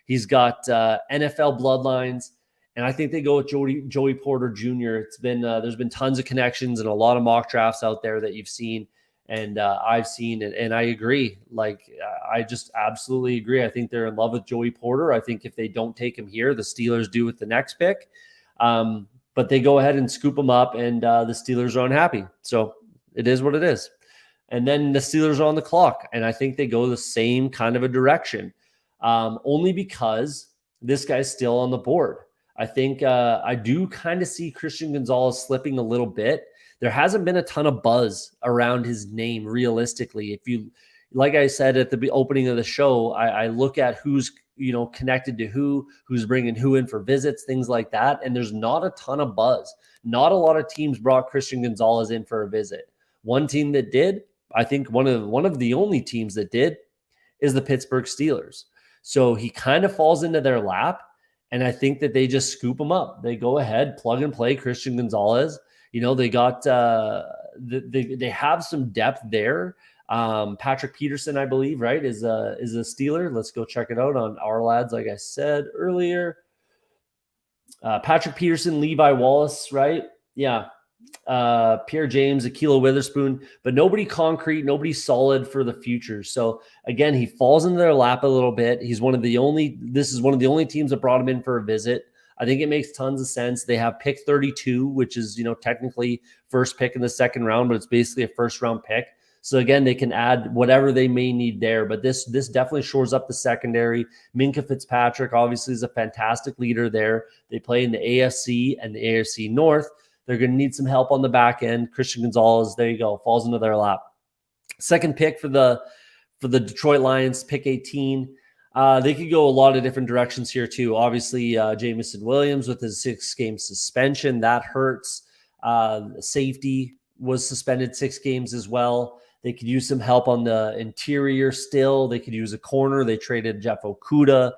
He's got NFL bloodlines, and I think they go with Joey Porter Jr. It's been there's been tons of connections and a lot of mock drafts out there that you've seen. And I've seen it, and I agree. I just absolutely agree. I think they're in love with Joey Porter. I think if they don't take him here, the Steelers do with the next pick. But they go ahead and scoop him up, and the Steelers are unhappy. So it is what it is. And then the Steelers are on the clock, and I think they go the same kind of a direction, only because this guy's still on the board. I think I do kind of see Christian Gonzalez slipping a little bit. There hasn't been a ton of buzz around his name, realistically. If you, like I said at the opening of the show, I look at who's connected to who's bringing who in for visits, things like that, and there's not a ton of buzz. Not a lot of teams brought Christian Gonzalez in for a visit. One team that did, I think one of the only teams that did, is the Pittsburgh Steelers. So he kind of falls into their lap, and I think that they just scoop him up. They go ahead, plug and play Christian Gonzalez. They got they have some depth there. Patrick Peterson, I believe, right, is a Steeler. Let's go check it out on our lads. Like I said earlier, Patrick Peterson, Levi Wallace, right? Yeah. Pierre James, Akilo Witherspoon, but nobody concrete, nobody solid for the future. So again, he falls into their lap a little bit. This is one of the only teams that brought him in for a visit. I think it makes tons of sense. They have pick 32, which is, technically first pick in the second round, but it's basically a first round pick. So again, they can add whatever they may need there, but this definitely shores up the secondary. Minka Fitzpatrick obviously is a fantastic leader there. They play in the AFC and the AFC North. They're going to need some help on the back end. Christian Gonzalez, there you go, falls into their lap. Second pick for the Detroit Lions, pick 18. They could go a lot of different directions here too. Obviously, Jamison Williams with his 6-game suspension, that hurts. Safety was suspended 6 games as well. They could use some help on the interior still. They could use a corner. They traded Jeff Okudah.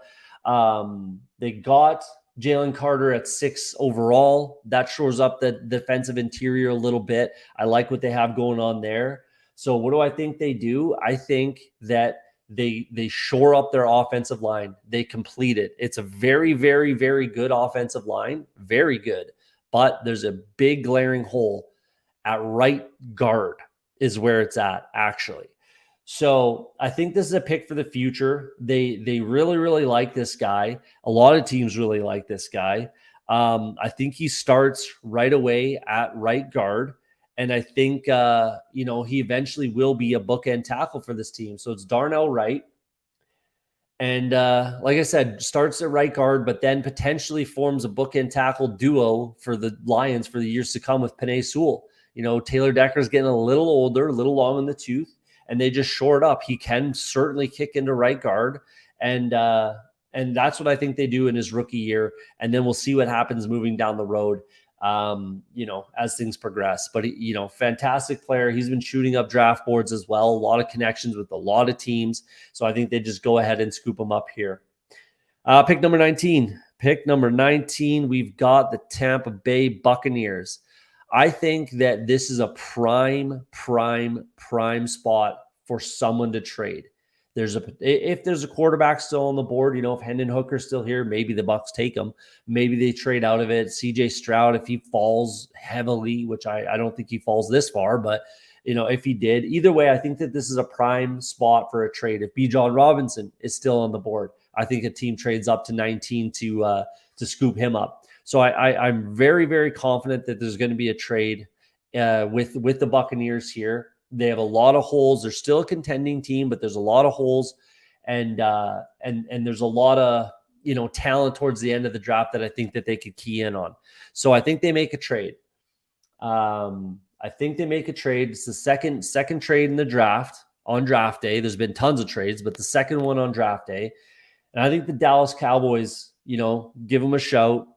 They got Jalen Carter at 6 overall. That shores up the defensive interior a little bit. I like what they have going on there. So what do I think they do? I think that they shore up their offensive line. They complete it. It's a very, very, very good offensive line. Very good. But there's a big glaring hole at right guard is where it's at, actually. So I think this is a pick for the future. They really, really like this guy. A lot of teams really like this guy. I think he starts right away at right guard. And I think, he eventually will be a bookend tackle for this team. So it's Darnell Wright. And like I said, starts at right guard, but then potentially forms a bookend tackle duo for the Lions for the years to come with Penei Sewell. Taylor Decker's getting a little older, a little long in the tooth, and they just shore it up. He can certainly kick into right guard. And that's what I think they do in his rookie year. And then we'll see what happens moving down the road. As things progress. But, fantastic player. He's been shooting up draft boards as well. A lot of connections with a lot of teams. So I think they just go ahead and scoop him up here. Pick number 19. Pick number 19, we've got the Tampa Bay Buccaneers. I think that this is a prime spot for someone to trade. If there's a quarterback still on the board, if Hendon Hooker's still here, maybe the Bucs take him. Maybe they trade out of it. CJ Stroud, if he falls heavily, which I don't think he falls this far, but if he did, either way, I think that this is a prime spot for a trade. If Bijan Robinson is still on the board, I think a team trades up to 19 to scoop him up. So I'm very, very confident that there's going to be a trade with the Buccaneers here. They have a lot of holes. They're still a contending team, but there's a lot of holes, and there's a lot of talent towards the end of the draft that I think that they could key in on. So I think they make a trade. It's the second trade in the draft on draft day. There's been tons of trades, but the second one on draft day, and I think the Dallas Cowboys, give them a shout.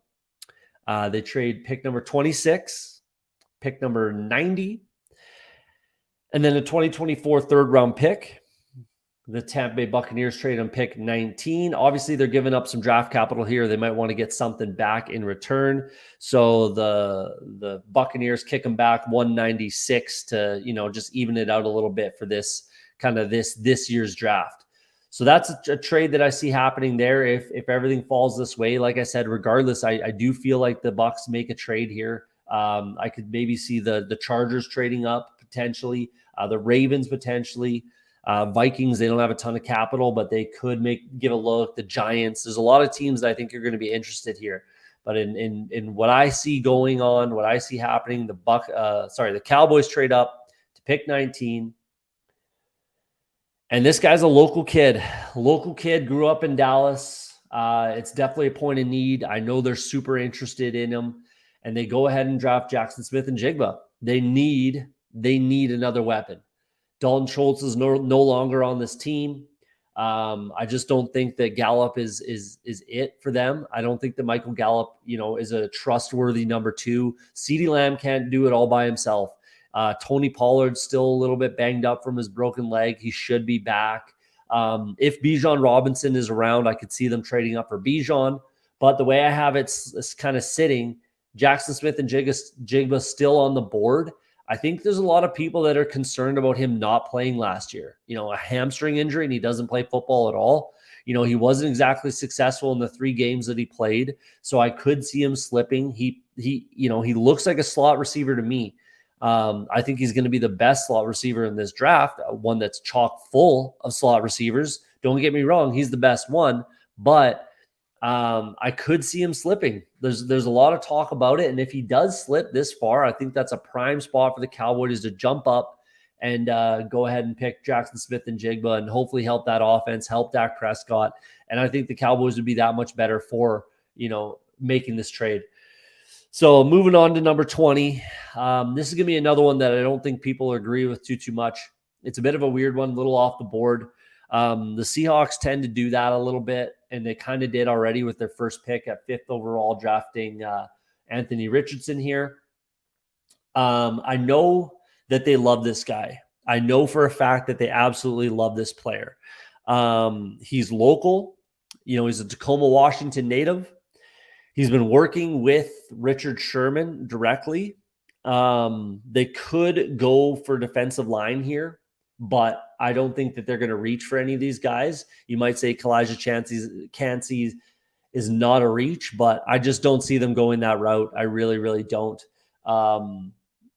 They trade pick number 26, pick number 90. And then a 2024 third round pick. The Tampa Bay Buccaneers trade on pick 19. Obviously, they're giving up some draft capital here. They might want to get something back in return. So the Buccaneers kick them back 196 to, just even it out a little bit for this year's draft. So that's a trade that I see happening there. If everything falls this way, like I said, regardless, I do feel like the Bucs make a trade here. I could maybe see the Chargers trading up potentially, the Ravens potentially. Vikings, they don't have a ton of capital, but they could give a look. The Giants, there's a lot of teams that I think are going to be interested here. But in what I see going on, what I see happening, the Cowboys trade up to pick 19. And this guy's a local kid. Grew up in Dallas. It's definitely a point of need. I know they're super interested in him. And they go ahead and draft Jackson Smith-Njigba. They need another weapon. Dalton Schultz is no longer on this team. I just don't think that Gallup is it for them. I don't think that Michael Gallup, is a trustworthy number 2. CeeDee Lamb can't do it all by himself. Tony Pollard's still a little bit banged up from his broken leg. He should be back. If Bijan Robinson is around, I could see them trading up for Bijan. But the way I have it's kind of sitting, Jackson Smith-Njigba still on the board. I think there's a lot of people that are concerned about him not playing last year. A hamstring injury, and he doesn't play football at all. He wasn't exactly successful in the 3 games that he played, so I could see him slipping. He looks like a slot receiver to me. I think he's going to be the best slot receiver in this draft, one that's chock full of slot receivers. Don't get me wrong, he's the best one, but I could see him slipping. There's a lot of talk about it, and if he does slip this far, I think that's a prime spot for the Cowboys to jump up and go ahead and pick Jackson Smith-Njigba and hopefully help that offense, help Dak Prescott. And I think the Cowboys would be that much better for making this trade. So moving on to number 20. This is going to be another one that I don't think people agree with too much. It's a bit of a weird one, a little off the board. The Seahawks tend to do that a little bit, and they kind of did already with their first pick at 5th overall, drafting Anthony Richardson here. I know that they love this guy. I know for a fact that they absolutely love this player. He's local. He's a Tacoma, Washington native. He's been working with Richard Sherman directly. They could go for defensive line here, but I don't think that they're going to reach for any of these guys. You might say Kalijah Cansey is not a reach, but I just don't see them going that route. I really, really don't.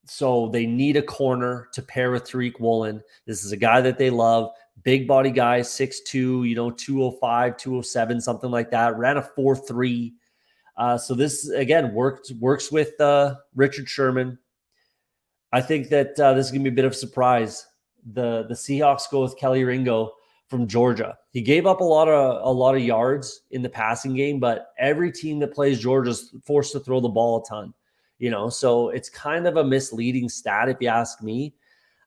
So they need a corner to pair with Tariq Woolen. This is a guy that they love. Big body guy, 6'2", 205, 207, something like that. Ran a 4.3. So this, again, works with Richard Sherman. I think that this is going to be a bit of a surprise. The Seahawks go with Kelly Ringo from Georgia. He gave up a lot of yards in the passing game, but every team that plays Georgia is forced to throw the ball a ton. So it's kind of a misleading stat, if you ask me.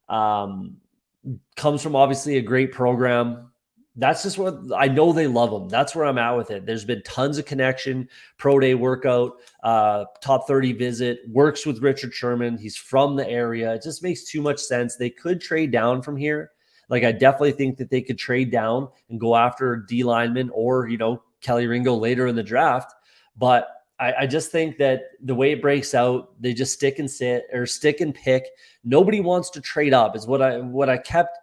Comes from obviously a great program. That's just what I know. They love him. That's where I'm at with it. There's been tons of connection, pro day workout, top 30 visit, works with Richard Sherman. He's from the area. It just makes too much sense. They could trade down from here. Like, I definitely think that they could trade down and go after D lineman or, Kelly Ringo later in the draft. But I just think that the way it breaks out, they just stick and pick. Nobody wants to trade up is what I kept,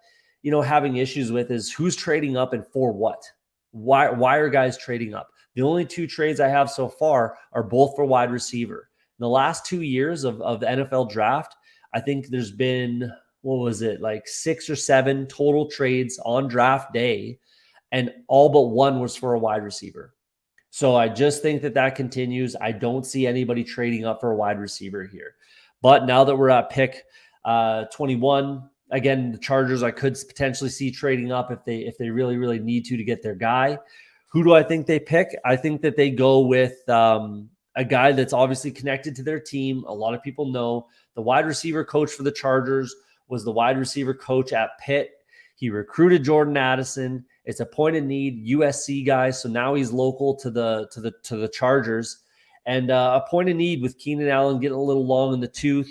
having issues with is who's trading up and for what? Why are guys trading up? The only 2 trades I have so far are both for wide receiver. In the last 2 years of the NFL draft, I think there's been, like 6 or 7 total trades on draft day, and all but 1 was for a wide receiver. So I just think that continues. I don't see anybody trading up for a wide receiver here. But now that we're at pick 21, again, the Chargers I could potentially see trading up if they really, really need to get their guy. Who do I think they pick? I think that they go with a guy that's obviously connected to their team. A lot of people know the wide receiver coach for the Chargers was the wide receiver coach at Pitt. He recruited Jordan Addison. It's a point of need, USC guy. So now he's local to the Chargers, and a point of need with Keenan Allen getting a little long in the tooth.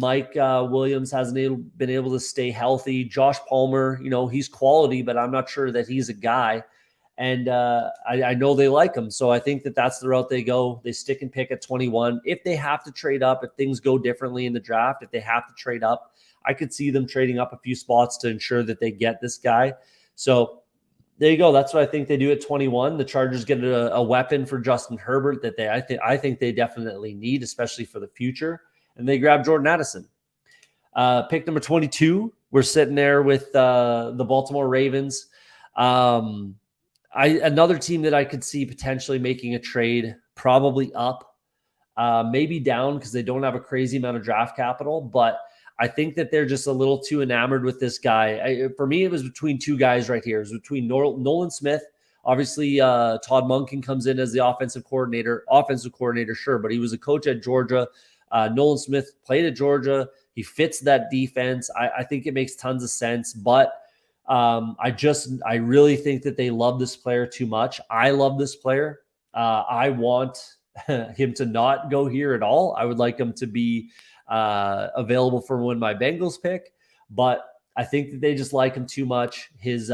Mike Williams hasn't been able to stay healthy. Josh Palmer, he's quality, but I'm not sure that he's a guy. And I know they like him. So I think that that's the route they go. They stick and pick at 21. If they have to trade up, if things go differently in the draft, if they have to trade up, I could see them trading up a few spots to ensure that they get this guy. So there you go. That's what I think they do at 21. The Chargers get a weapon for Justin Herbert that I think they definitely need, especially for the future. And they grab Jordan Addison. Pick number 22. We're sitting there with the Baltimore Ravens. Another team that I could see potentially making a trade, probably up, maybe down because they don't have a crazy amount of draft capital, but I think that they're just a little too enamored with this guy. For me, it was between two guys right here. It was between Nolan Smith. Obviously, Todd Monken comes in as the offensive coordinator. Sure, but he was a coach at Georgia. Nolan Smith played at Georgia. He fits that defense. I think it makes tons of sense, but I really think that they love this player too much. I love this player. I want him to not go here at all. I would like him to be available for when my Bengals pick, but I think that they just like him too much. His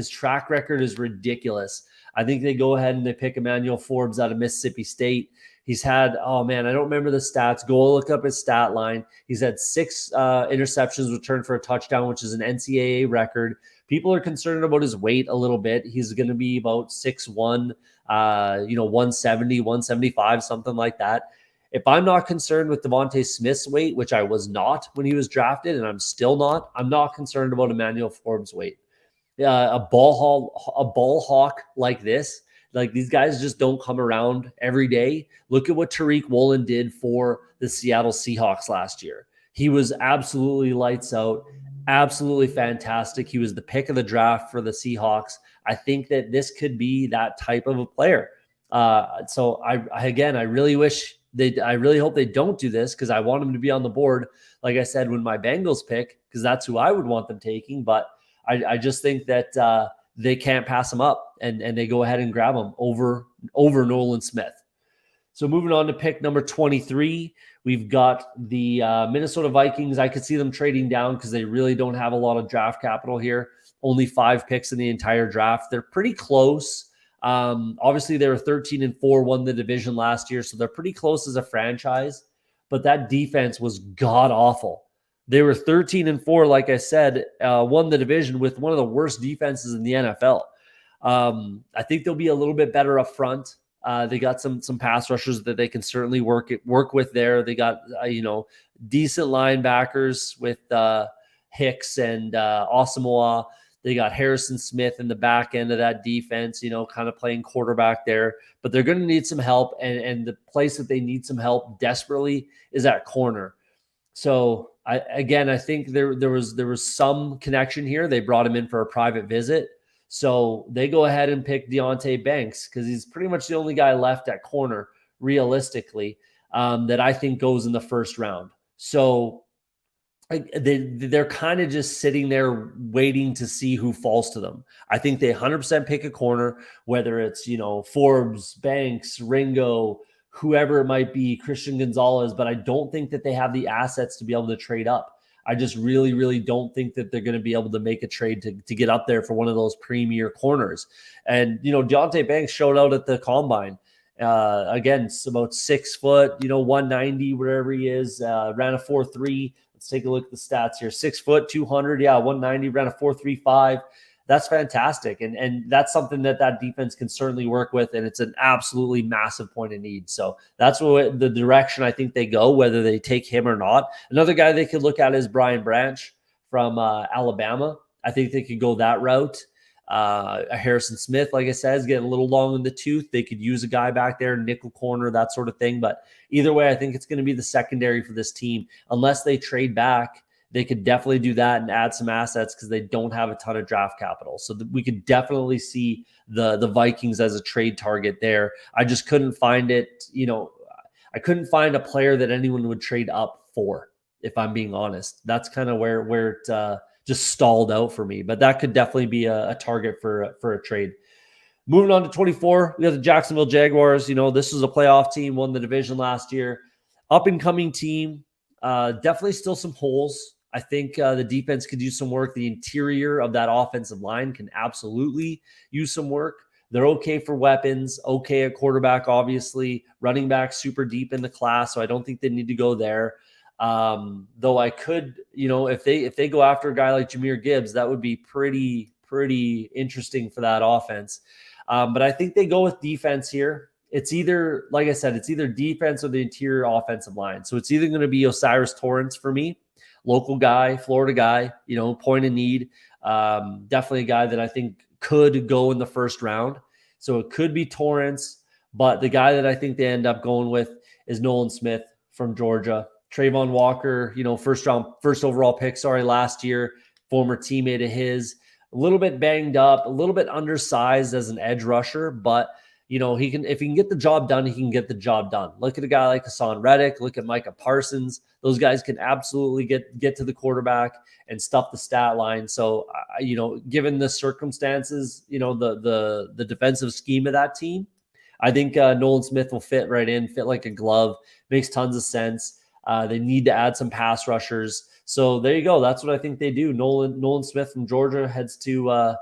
track record is ridiculous. I think they go ahead and they pick Emmanuel Forbes out of Mississippi State. He's had, I don't remember the stats. Go look up his stat line. He's had 6 interceptions returned for a touchdown, which is an NCAA record. People are concerned about his weight a little bit. He's going to be about 6'1", 170, 175, something like that. If I'm not concerned with Devontae Smith's weight, which I was not when he was drafted, and I'm still not, I'm not concerned about Emmanuel Forbes' weight. A ball hawk like this, like these guys just don't come around every day. Look at what Tariq Woolen did for the Seattle Seahawks last year. He was absolutely lights out, absolutely fantastic. He was the pick of the draft for the Seahawks. I think that this could be that type of a player. So I really hope they don't do this because I want him to be on the board, like I said, when my Bengals pick, because that's who I would want them taking. But I just think that they can't pass him up, and they go ahead and grab him over Nolan Smith. So moving on to pick number 23, we've got the Minnesota Vikings. I could see them trading down because they really don't have a lot of draft capital here. Only 5 picks in the entire draft. They're pretty close. Obviously, they were 13-4, won the division last year, so they're pretty close as a franchise. But that defense was god-awful. They were 13-4, like I said, won the division with one of the worst defenses in the NFL. I think they'll be a little bit better up front. They got some pass rushers that they can certainly work with there. They got decent linebackers with Hicks and Asamoah. They got Harrison Smith in the back end of that defense, kind of playing quarterback there. But they're going to need some help, and the place that they need some help desperately is at corner. So I think there was some connection here. They brought him in for a private visit. So they go ahead and pick Deonte Banks because he's pretty much the only guy left at corner, realistically, that I think goes in the first round. So they're kind of just sitting there waiting to see who falls to them. I think they 100% pick a corner, whether it's, Forbes, Banks, Ringo, whoever it might be, Christian Gonzalez, but I don't think that they have the assets to be able to trade up. I just really, really don't think that they're going to be able to make a trade to get up there for one of those premier corners. And, Deonte Banks showed out at the combine. Again, it's about 6 foot, 190, wherever he is, ran a 4.3. Let's take a look at the stats here. 6 foot, 200. Yeah, 190, ran a 4.35. That's fantastic. And that's something that defense can certainly work with. And it's an absolutely massive point of need. So that's what the direction I think they go, whether they take him or not. Another guy they could look at is Brian Branch from Alabama. I think they could go that route. Harrison Smith, like I said, is getting a little long in the tooth. They could use a guy back there, nickel corner, that sort of thing. But either way, I think it's going to be the secondary for this team. Unless they trade back, they could definitely do that and add some assets because they don't have a ton of draft capital. So we could definitely see the Vikings as a trade target there. I just couldn't find it. I couldn't find a player that anyone would trade up for, if I'm being honest. That's kind of where it just stalled out for me. But that could definitely be a target for a trade. Moving on to 24, we have the Jacksonville Jaguars. This was a playoff team, won the division last year. Up and coming team. Definitely still some holes. I think the defense could use some work. The interior of that offensive line can absolutely use some work. They're okay for weapons, okay at quarterback, obviously. Running back super deep in the class, so I don't think they need to go there. Though I could, if they go after a guy like Jahmyr Gibbs, that would be pretty interesting for that offense. But I think they go with defense here. It's either, like I said, it's either defense or the interior offensive line. So it's either going to be Osiris Torrance for me, local guy, Florida guy, point of need. Definitely a guy that I think could go in the first round. So it could be Torrance, but the guy that I think they end up going with is Nolan Smith from Georgia. Trayvon Walker, first overall pick, last year, former teammate of his, a little bit banged up, a little bit undersized as an edge rusher, but he can, if he can get the job done, he can get the job done. Look at a guy like Hassan Reddick, look at Micah Parsons. Those guys can absolutely get to the quarterback and stuff the stat line. So, given the circumstances, the defensive scheme of that team, I think Nolan Smith will fit right in, fit like a glove, makes tons of sense. They need to add some pass rushers. So there you go. That's what I think they do. Nolan Smith from Georgia heads to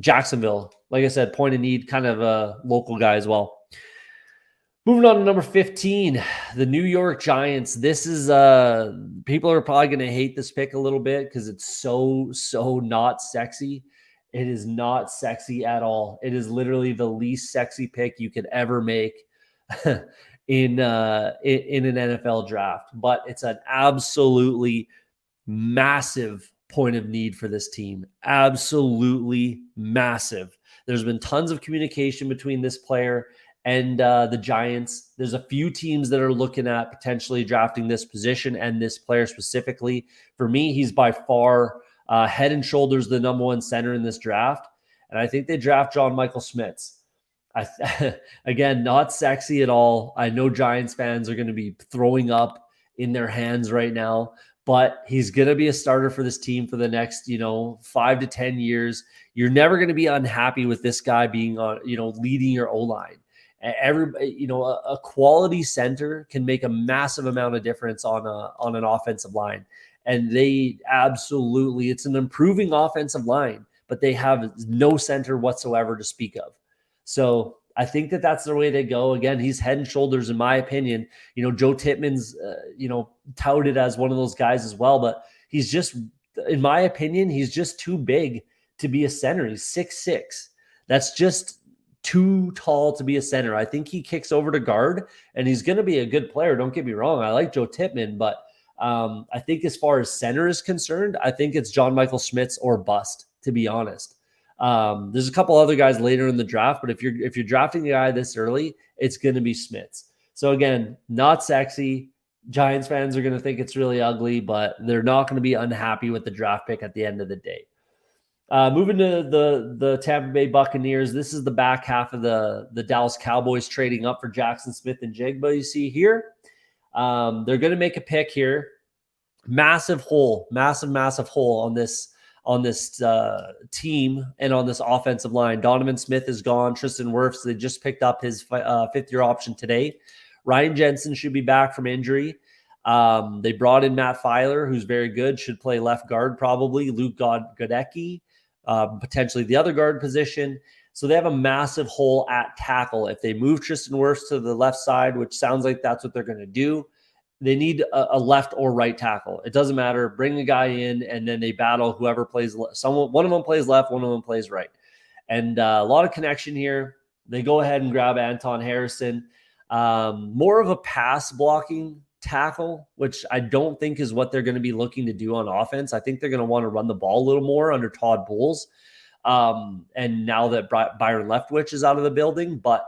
Jacksonville. Like I said, point of need, kind of a local guy as well. Moving on to number 15, the New York Giants. This is people are probably going to hate this pick a little bit because it's so not sexy. It is not sexy at all. It is literally the least sexy pick you could ever make in an NFL draft. But it's an absolutely massive point of need for this team. Absolutely massive. There's been tons of communication between this player and the Giants. There's a few teams that are looking at potentially drafting this position and this player specifically. For me, he's by far head and shoulders the number one center in this draft. And I think they draft John Michael Schmitz. Again, not sexy at all. I know Giants fans are going to be throwing up in their hands right now, but he's going to be a starter for this team for the next, 5 to 10 years. You're never going to be unhappy with this guy being on, leading your O-line. A quality center can make a massive amount of difference on an offensive line. And they absolutely, it's an improving offensive line, but they have no center whatsoever to speak of. So I think that's the way they go. Again, he's head and shoulders, in my opinion. Joe Tittman's, touted as one of those guys as well, but he's just, in my opinion, he's just too big to be a center. He's 6'6". That's just too tall to be a center. I think he kicks over to guard, and he's going to be a good player. Don't get me wrong. I like Joe Tittman, but I think as far as center is concerned, I think it's John Michael Schmitz or bust, to be honest. There's a couple other guys later in the draft, but if you're drafting a guy this early, it's going to be Schmitz. So again, not sexy. Giants fans are going to think it's really ugly, but they're not going to be unhappy with the draft pick at the end of the day. Moving to the Tampa Bay Buccaneers, this is the back half of the Dallas Cowboys trading up for Jackson Smith and Jigba. You see here, they're going to make a pick here. Massive hole on this team and on this offensive line. Donovan Smith is gone. Tristan Wirfs, they just picked up his fifth-year option today. Ryan Jensen should be back from injury. They brought in Matt Filer, who's very good, should play left guard probably. Luke Godecki, potentially the other guard position. So they have a massive hole at tackle. If they move Tristan Wirfs to the left side, which sounds like that's what they're going to do, they need a left or right tackle. It doesn't matter. Bring a guy in, and then they battle whoever plays. One of them plays left, one of them plays right. And a lot of connection here. They go ahead and grab Anton Harrison. More of a pass blocking tackle, which I don't think is what they're going to be looking to do on offense. I think they're going to want to run the ball a little more under Todd Bowles. And now that Byron Leftwich is out of the building, but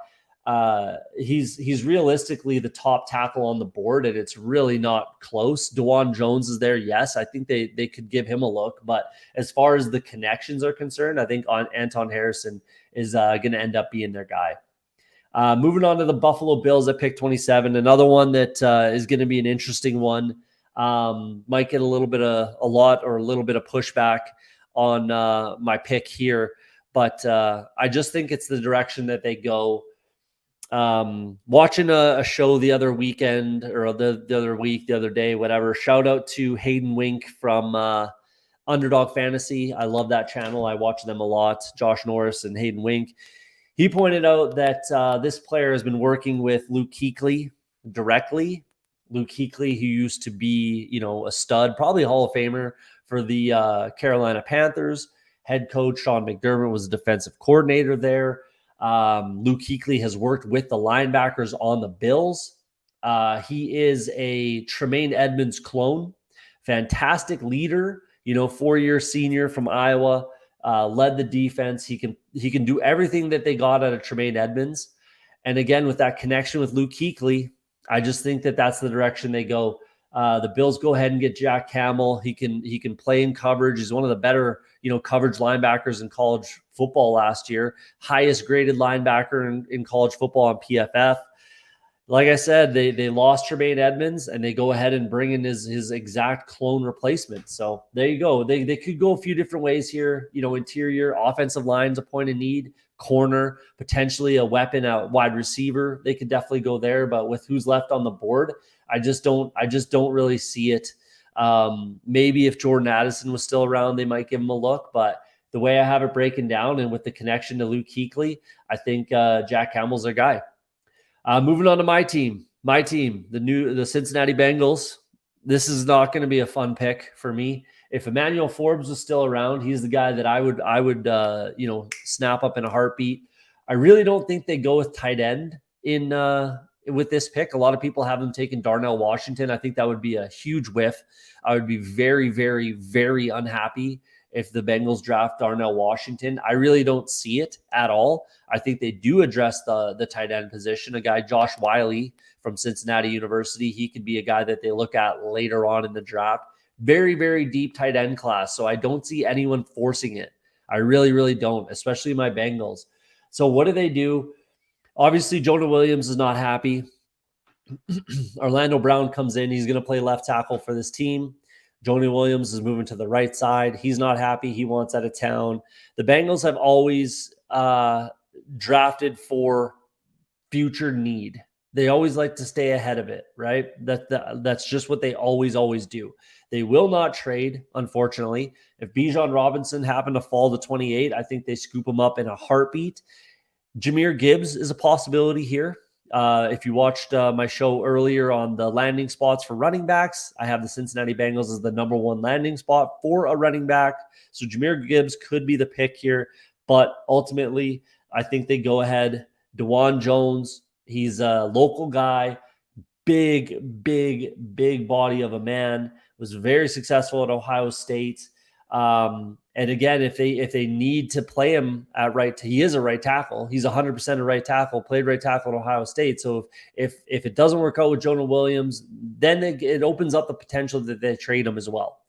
he's realistically the top tackle on the board, and it's really not close. DeJuan Jones is there. Yes, I think they could give him a look, but as far as the connections are concerned, I think Anton Harrison is going to end up being their guy. Moving on to the Buffalo Bills at pick 27, another one that is going to be an interesting one. Might get a little bit of pushback on my pick here, but I just think it's the direction that they go. Watching a show the other weekend or the other week, the other day, whatever. Shout out to Hayden Wink from Underdog Fantasy. I love that channel. I watch them a lot. Josh Norris and Hayden Wink. He pointed out that this player has been working with Luke Kuechly directly. Luke Kuechly, who used to be, a stud, probably a Hall of Famer for the Carolina Panthers. Head coach Sean McDermott was a defensive coordinator there. Luke Kuechly has worked with the linebackers on the Bills. He is a Tremaine Edmonds clone, fantastic leader, 4-year senior from Iowa, led the defense. He can do everything that they got out of Tremaine Edmonds. And again, with that connection with Luke Kuechly, I just think that that's the direction they go. The Bills go ahead and get Jack Campbell. He can play in coverage. He's one of the better, coverage linebackers in college football last year. Highest graded linebacker in college football on PFF. Like I said, they lost Tremaine Edmonds, and they go ahead and bring in his exact clone replacement. So there you go. They could go a few different ways here. Interior offensive line's a point of need. Corner, potentially a weapon at wide receiver. They could definitely go there, but with who's left on the board, I just don't really see it. Maybe if Jordan Addison was still around, they might give him a look, but the way I have it breaking down and with the connection to Luke Kuechly, I think Jack Campbell's their guy. Moving on to my team, the Cincinnati Bengals. This is not going to be a fun pick for me. If Emmanuel Forbes was still around, he's the guy that I would snap up in a heartbeat. I really don't think they go with tight end with this pick. A lot of people have them taking Darnell Washington. I think that would be a huge whiff. I would be very, very, very unhappy if the Bengals draft Darnell Washington. I really don't see it at all. I think they do address the tight end position. A guy, Josh Wiley from Cincinnati University, he could be a guy that they look at later on in the draft. Very, very deep tight end class. So I don't see anyone forcing it. I really, really don't, especially my Bengals. So what do? Obviously, Jonah Williams is not happy. Orlando Brown comes in. He's going to play left tackle for this team. Jonah Williams is moving to the right side. He's not happy. He wants out of town. The Bengals have always drafted for future need. They always like to stay ahead of it, right? That's just what they always do. They will not trade, unfortunately. If Bijan Robinson happened to fall to 28, I think they scoop him up in a heartbeat. Jahmyr Gibbs is a possibility here. If you watched my show earlier on the landing spots for running backs, I have the Cincinnati Bengals as the number one landing spot for a running back. So Jahmyr Gibbs could be the pick here, but ultimately, I think they go ahead. DeJuan Jones, he's a local guy, big body of a man, was very successful at Ohio State. And again, if they need to play him at right, he is a right tackle. He's 100% a right tackle, played right tackle at Ohio State. So if it doesn't work out with Jonah Williams, then it opens up the potential that they trade him as well.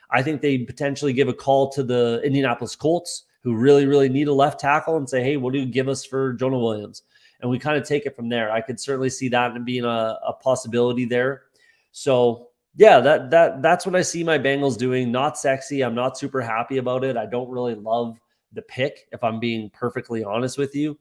I think they potentially give a call to the Indianapolis Colts, who really, really need a left tackle, and say, hey, what do you give us for Jonah Williams? And we kind of take it from there. I could certainly see that being a possibility there. So yeah, that's what I see my Bengals doing. Not sexy. I'm not super happy about it. I don't really love the pick, if I'm being perfectly honest with you.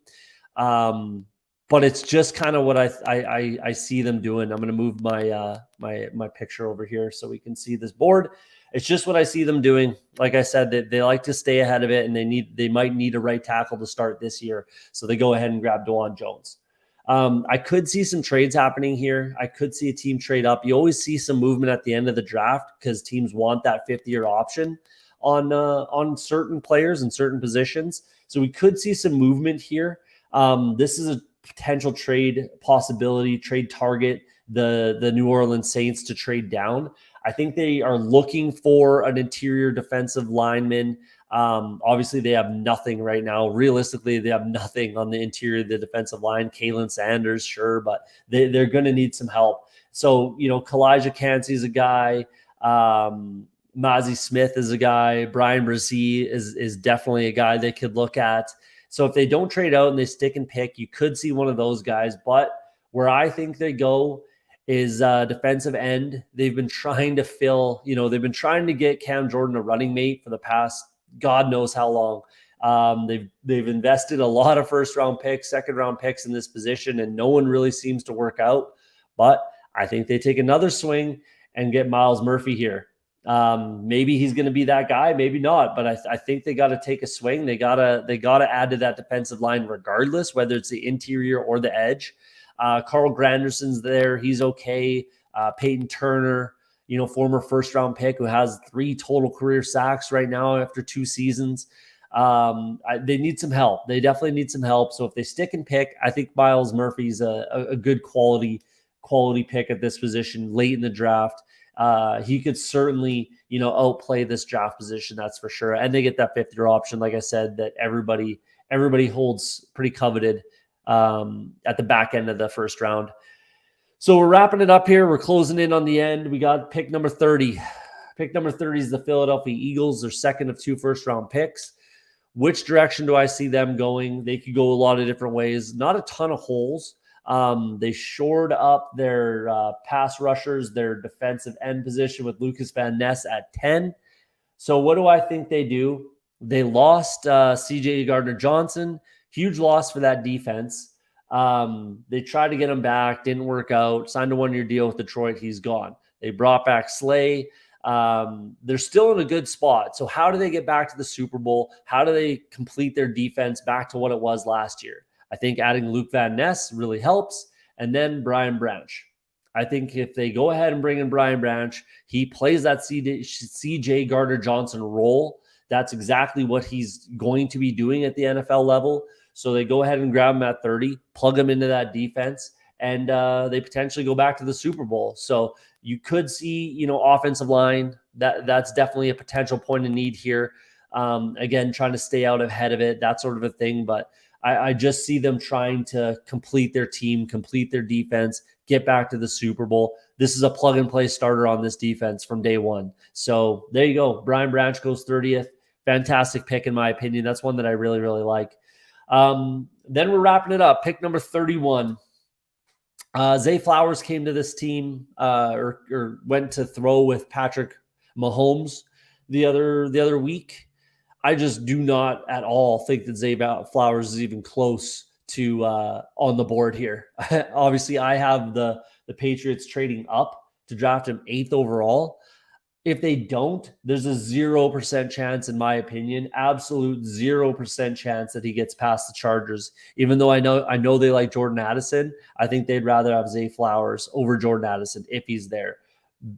But it's just kind of what I see them doing. I'm going to move my picture over here so we can see this board. It's just what I see them doing. Like I said, they like to stay ahead of it, and they might need a right tackle to start this year. So they go ahead and grab DeJuan Jones. I could see some trades happening here. I could see a team trade up. You always see some movement at the end of the draft because teams want that fifth-year option on certain players and certain positions. So we could see some movement here. This is a potential trade possibility, trade target, the New Orleans Saints to trade down. I think they are looking for an interior defensive lineman. Obviously, they have nothing right now. Realistically, they have nothing on the interior of the defensive line. Kalen Sanders, sure, but they're going to need some help. So, Kalijah Cansey is a guy. Mazi Smith is a guy. Brian Brzee is definitely a guy they could look at. So if they don't trade out and they stick and pick, you could see one of those guys. But where I think they go is defensive end. They've been trying to fill, they've been trying to get Cam Jordan a running mate for the past God knows how long. They've invested a lot of first round picks, second round picks in this position, and no one really seems to work out. But I think they take another swing and get Miles Murphy here. Maybe he's going to be that guy, maybe not. But I think they got to take a swing. They gotta add to that defensive line regardless, whether it's the interior or the edge. Carl Granderson's there; he's okay. Peyton Turner, former first round pick who has 3 total career sacks right now after 2 seasons. They need some help. They definitely need some help. So if they stick and pick, I think Miles Murphy's a good quality pick at this position late in the draft. He could certainly, outplay this draft position. That's for sure. And they get that 5th-year option, like I said, that everybody holds pretty coveted at the back end of the first round. So we're wrapping it up here. We're closing in on the end. We got pick number 30. Pick number 30 is the Philadelphia Eagles. They're second of 2 first-round picks. Which direction do I see them going? They could go a lot of different ways. Not a ton of holes. They shored up their pass rushers, their defensive end position with Lucas Van Ness at 10. So what do I think they do? They lost CJ Gardner-Johnson. Huge loss for that defense. They tried to get him back. Didn't work out. Signed a 1-year deal with Detroit. He's gone. They brought back Slay. They're still in a good spot. So how do they get back to the Super Bowl? How do they complete their defense back to what it was last year? I think adding Luke Van Ness really helps. And then Brian Branch. I think if they go ahead and bring in Brian Branch, he plays that CJ Gardner-Johnson role. That's exactly what he's going to be doing at the NFL level. So they go ahead and grab him at 30, plug him into that defense, and they potentially go back to the Super Bowl. So you could see, offensive line. That's definitely a potential point of need here. Again, trying to stay out ahead of it, that sort of a thing. But I just see them trying to complete their team, complete their defense, get back to the Super Bowl. This is a plug-and-play starter on this defense from day one. So there you go. Brian Branch goes 30th. Fantastic pick, in my opinion. That's one that I really, really like. Then we're wrapping it up. Pick number 31. Zay Flowers came to this team or went to throw with Patrick Mahomes the other week. I just do not at all think that Zay Flowers is even close to on the board here. Obviously, I have the Patriots trading up to draft him 8th overall. If they don't, there's a 0% chance, in my opinion, absolute 0% chance that he gets past the Chargers. Even though I know they like Jordan Addison, I think they'd rather have Zay Flowers over Jordan Addison if he's there.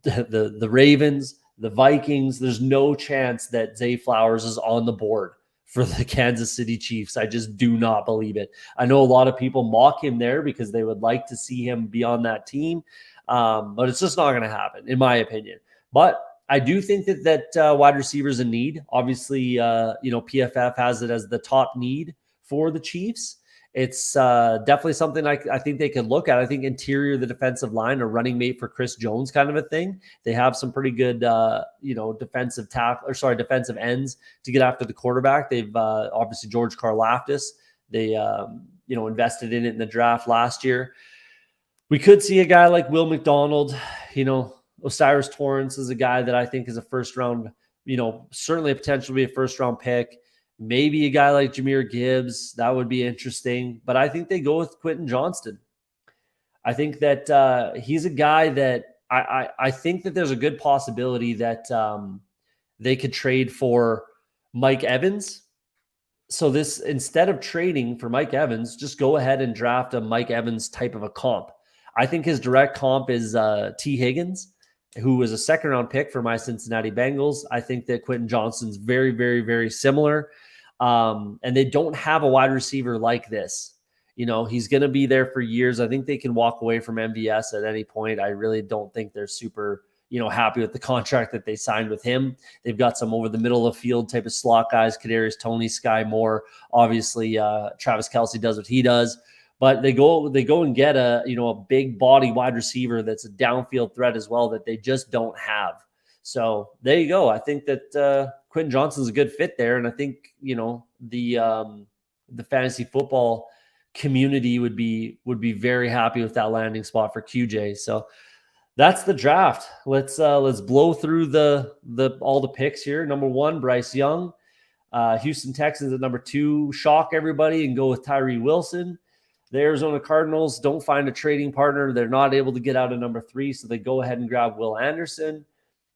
The Ravens, the Vikings, there's no chance that Zay Flowers is on the board for the Kansas City Chiefs. I just do not believe it. I know a lot of people mock him there because they would like to see him be on that team, but it's just not going to happen, in my opinion. But I do think that wide receiver is a need. Obviously, PFF has it as the top need for the Chiefs. It's definitely something I think they could look at. I think interior of the defensive line, a running mate for Chris Jones kind of a thing. They have some pretty good, defensive ends to get after the quarterback. They've obviously George Karlaftis. They, invested in it in the draft last year. We could see a guy like Will McDonald. Osiris Torrance is a guy that I think is a first round, certainly a potential to be a first round pick. Maybe a guy like Jahmyr Gibbs, that would be interesting. But I think they go with Quentin Johnston. I think that he's a guy that I think that there's a good possibility that they could trade for Mike Evans. So this, instead of trading for Mike Evans, just go ahead and draft a Mike Evans type of a comp. I think his direct comp is T. Higgins, who was a second-round pick for my Cincinnati Bengals. I think that Quentin Johnston's very, very, very similar. And they don't have a wide receiver like this. He's going to be there for years. I think they can walk away from MVS at any point. I really don't think they're super, happy with the contract that they signed with him. They've got some over the middle of the field type of slot guys, Kadarius Toney, Sky Moore. Obviously, Travis Kelce does what he does. But they go and get a big body wide receiver that's a downfield threat as well that they just don't have. So there you go. I think that Quentin Johnston's a good fit there, and I think the fantasy football community would be very happy with that landing spot for QJ. So that's the draft. Let's blow through the all the picks here. Number 1, Bryce Young. Houston Texans at number 2, shock everybody and go with Tyree Wilson. The Arizona Cardinals don't find a trading partner. They're not able to get out of number 3, so they go ahead and grab Will Anderson.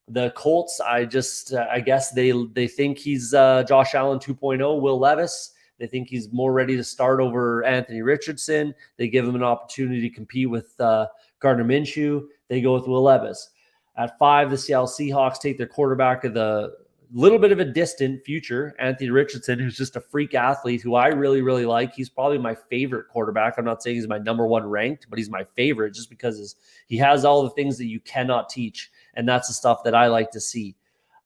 The Colts, I guess they think he's Josh Allen 2.0, Will Levis. They think he's more ready to start over Anthony Richardson. They give him an opportunity to compete with Gardner Minshew. They go with Will Levis. At 5, the Seattle Seahawks take their quarterback of the little bit of a distant future, Anthony Richardson, who's just a freak athlete who I really, really like. He's probably my favorite quarterback. I'm not saying he's my number 1 ranked, but he's my favorite just because he has all the things that you cannot teach. And that's the stuff that I like to see.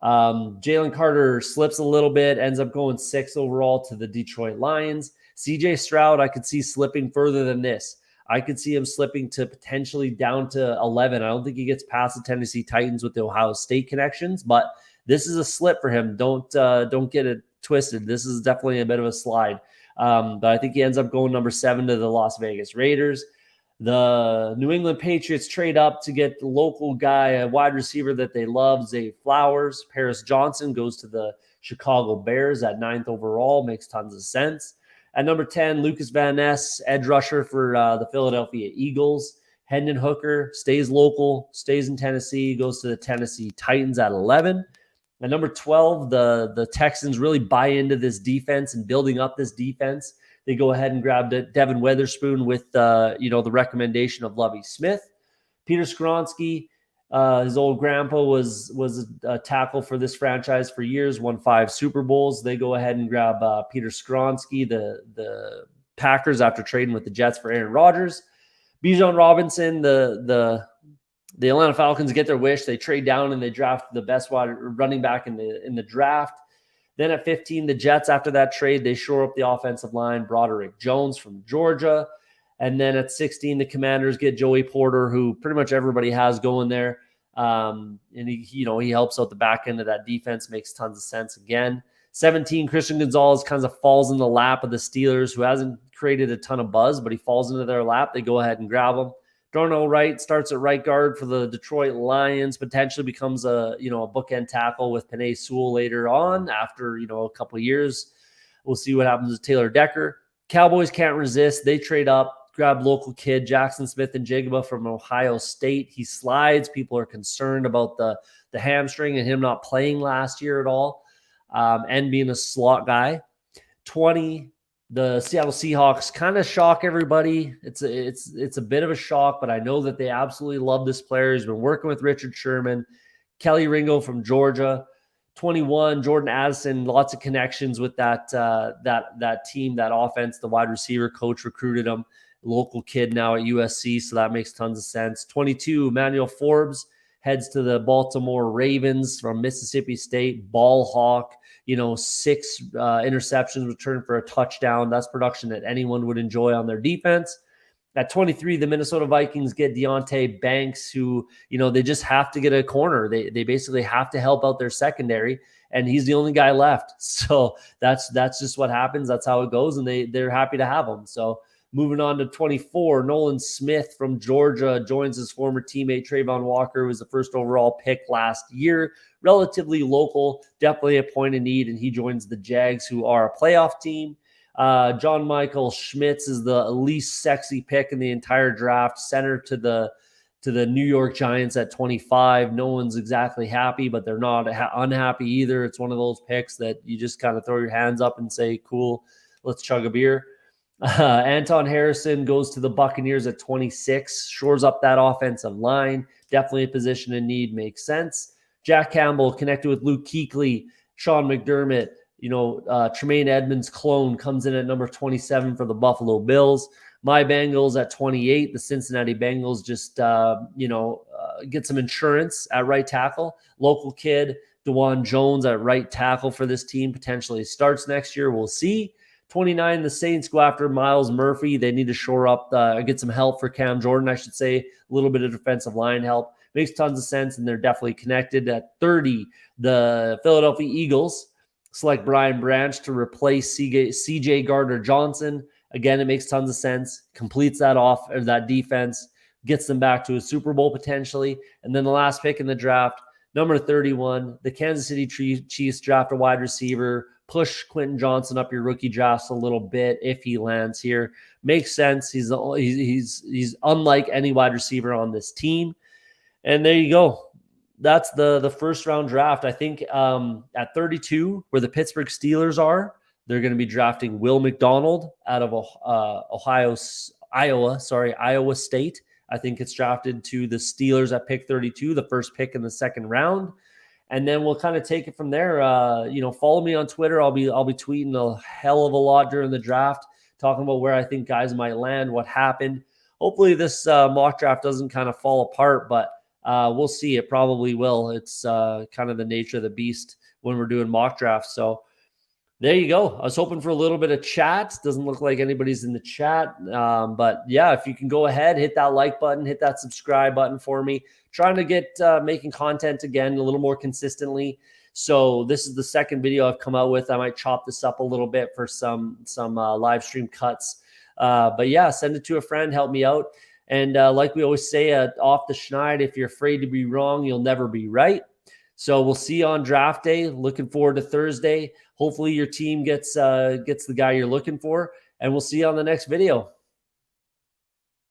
Jalen Carter slips a little bit, ends up going 6 overall to the Detroit Lions. CJ Stroud, I could see slipping further than this. I could see him slipping to potentially down to 11. I don't think he gets past the Tennessee Titans with the Ohio State connections, but this is a slip for him. Don't get it twisted. This is definitely a bit of a slide. But I think he ends up going number 7 to the Las Vegas Raiders. The New England Patriots trade up to get the local guy, a wide receiver that they love, Zay Flowers. Paris Johnson goes to the Chicago Bears at 9th overall. Makes tons of sense. At number 10, Lucas Van Ness, edge rusher for the Philadelphia Eagles. Hendon Hooker stays local, stays in Tennessee, goes to the Tennessee Titans at 11. At number 12, the Texans really buy into this defense and building up this defense. They go ahead and grab Devin Witherspoon with the recommendation of Lovie Smith. Peter Skoronski, his old grandpa was a tackle for this franchise for years, won 5 Super Bowls. They go ahead and grab Peter Skoronski, the Packers, after trading with the Jets for Aaron Rodgers. Bijan Robinson, the Atlanta Falcons get their wish. They trade down and they draft the best running back in the draft. Then at 15, the Jets, after that trade, they shore up the offensive line, Broderick Jones from Georgia. And then at 16, the Commanders get Joey Porter, who pretty much everybody has going there. And he helps out the back end of that defense, makes tons of sense again. 17, Christian Gonzalez kind of falls in the lap of the Steelers, who hasn't created a ton of buzz, but he falls into their lap. They go ahead and grab him. Darnell Wright starts at right guard for the Detroit Lions, potentially becomes a bookend tackle with Penei Sewell later on after, a couple of years. We'll see what happens with Taylor Decker. Cowboys can't resist. They trade up, grab local kid Jackson Smith and Jigba from Ohio State. He slides. People are concerned about the hamstring and him not playing last year at all, and being a slot guy. 20, the Seattle Seahawks kind of shock everybody. It's a bit of a shock, but I know that they absolutely love this player. He's been working with Richard Sherman. Kelly Ringo from Georgia. 21, Jordan Addison, lots of connections with that team, that offense. The wide receiver coach recruited him. Local kid now at USC, so that makes tons of sense. 22, Emmanuel Forbes heads to the Baltimore Ravens from Mississippi State. Ball hawk, 6 interceptions returned for a touchdown. That's production that anyone would enjoy on their defense. At 23, the Minnesota Vikings get Deonte Banks, who, they just have to get a corner. They basically have to help out their secondary, and he's the only guy left. So that's just what happens. That's how it goes, and they're happy to have him. So moving on to 24, Nolan Smith from Georgia joins his former teammate Trayvon Walker, who was the first overall pick last year. Relatively local, definitely a point of need, and he joins the Jags, who are a playoff team. John Michael Schmitz is the least sexy pick in the entire draft, center to the New York Giants at 25. No one's exactly happy, but they're not unhappy either. It's one of those picks that you just kind of throw your hands up and say, cool, let's chug a beer. Anton Harrison goes to the Buccaneers at 26, shores up that offensive line. Definitely a position in need, makes sense. Jack Campbell connected with Luke Kuechly, Sean McDermott. Tremaine Edmonds' clone comes in at number 27 for the Buffalo Bills. My Bengals at 28. The Cincinnati Bengals just, get some insurance at right tackle. Local kid, DeJuan Jones at right tackle for this team, potentially starts next year. We'll see. 29, the Saints go after Miles Murphy. They need to shore up, get some help for Cam Jordan, I should say. A little bit of defensive line help. Makes tons of sense, and they're definitely connected. At 30, the Philadelphia Eagles select Brian Branch to replace CJ Gardner-Johnson. Again, it makes tons of sense. Completes that defense, gets them back to a Super Bowl potentially. And then the last pick in the draft, number 31, the Kansas City Chiefs draft a wide receiver push Quentin Johnson up your rookie drafts a little bit if he lands here. Makes sense. He's unlike any wide receiver on this team. And there you go. That's the first round draft. I think at 32, where the Pittsburgh Steelers are, they're going to be drafting Will McDonald out of Iowa State. I think it's drafted to the Steelers at pick 32, the first pick in the second round. And then we'll kind of take it from there. Follow me on Twitter. I'll be tweeting a hell of a lot during the draft, talking about where I think guys might land, what happened. Hopefully this mock draft doesn't kind of fall apart, but we'll see. It probably will. It's kind of the nature of the beast when we're doing mock drafts. So there you go. I was hoping for a little bit of chat. Doesn't look like anybody's in the chat. But yeah, if you can go ahead, hit that like button, hit that subscribe button for me. Trying to get making content again a little more consistently. So this is the second video I've come out with. I might chop this up a little bit for some live stream cuts. But yeah, send it to a friend. Help me out. And like we always say, off the schneid, if you're afraid to be wrong, you'll never be right. So we'll see you on draft day. Looking forward to Thursday. Hopefully your team gets the guy you're looking for, and we'll see you on the next video.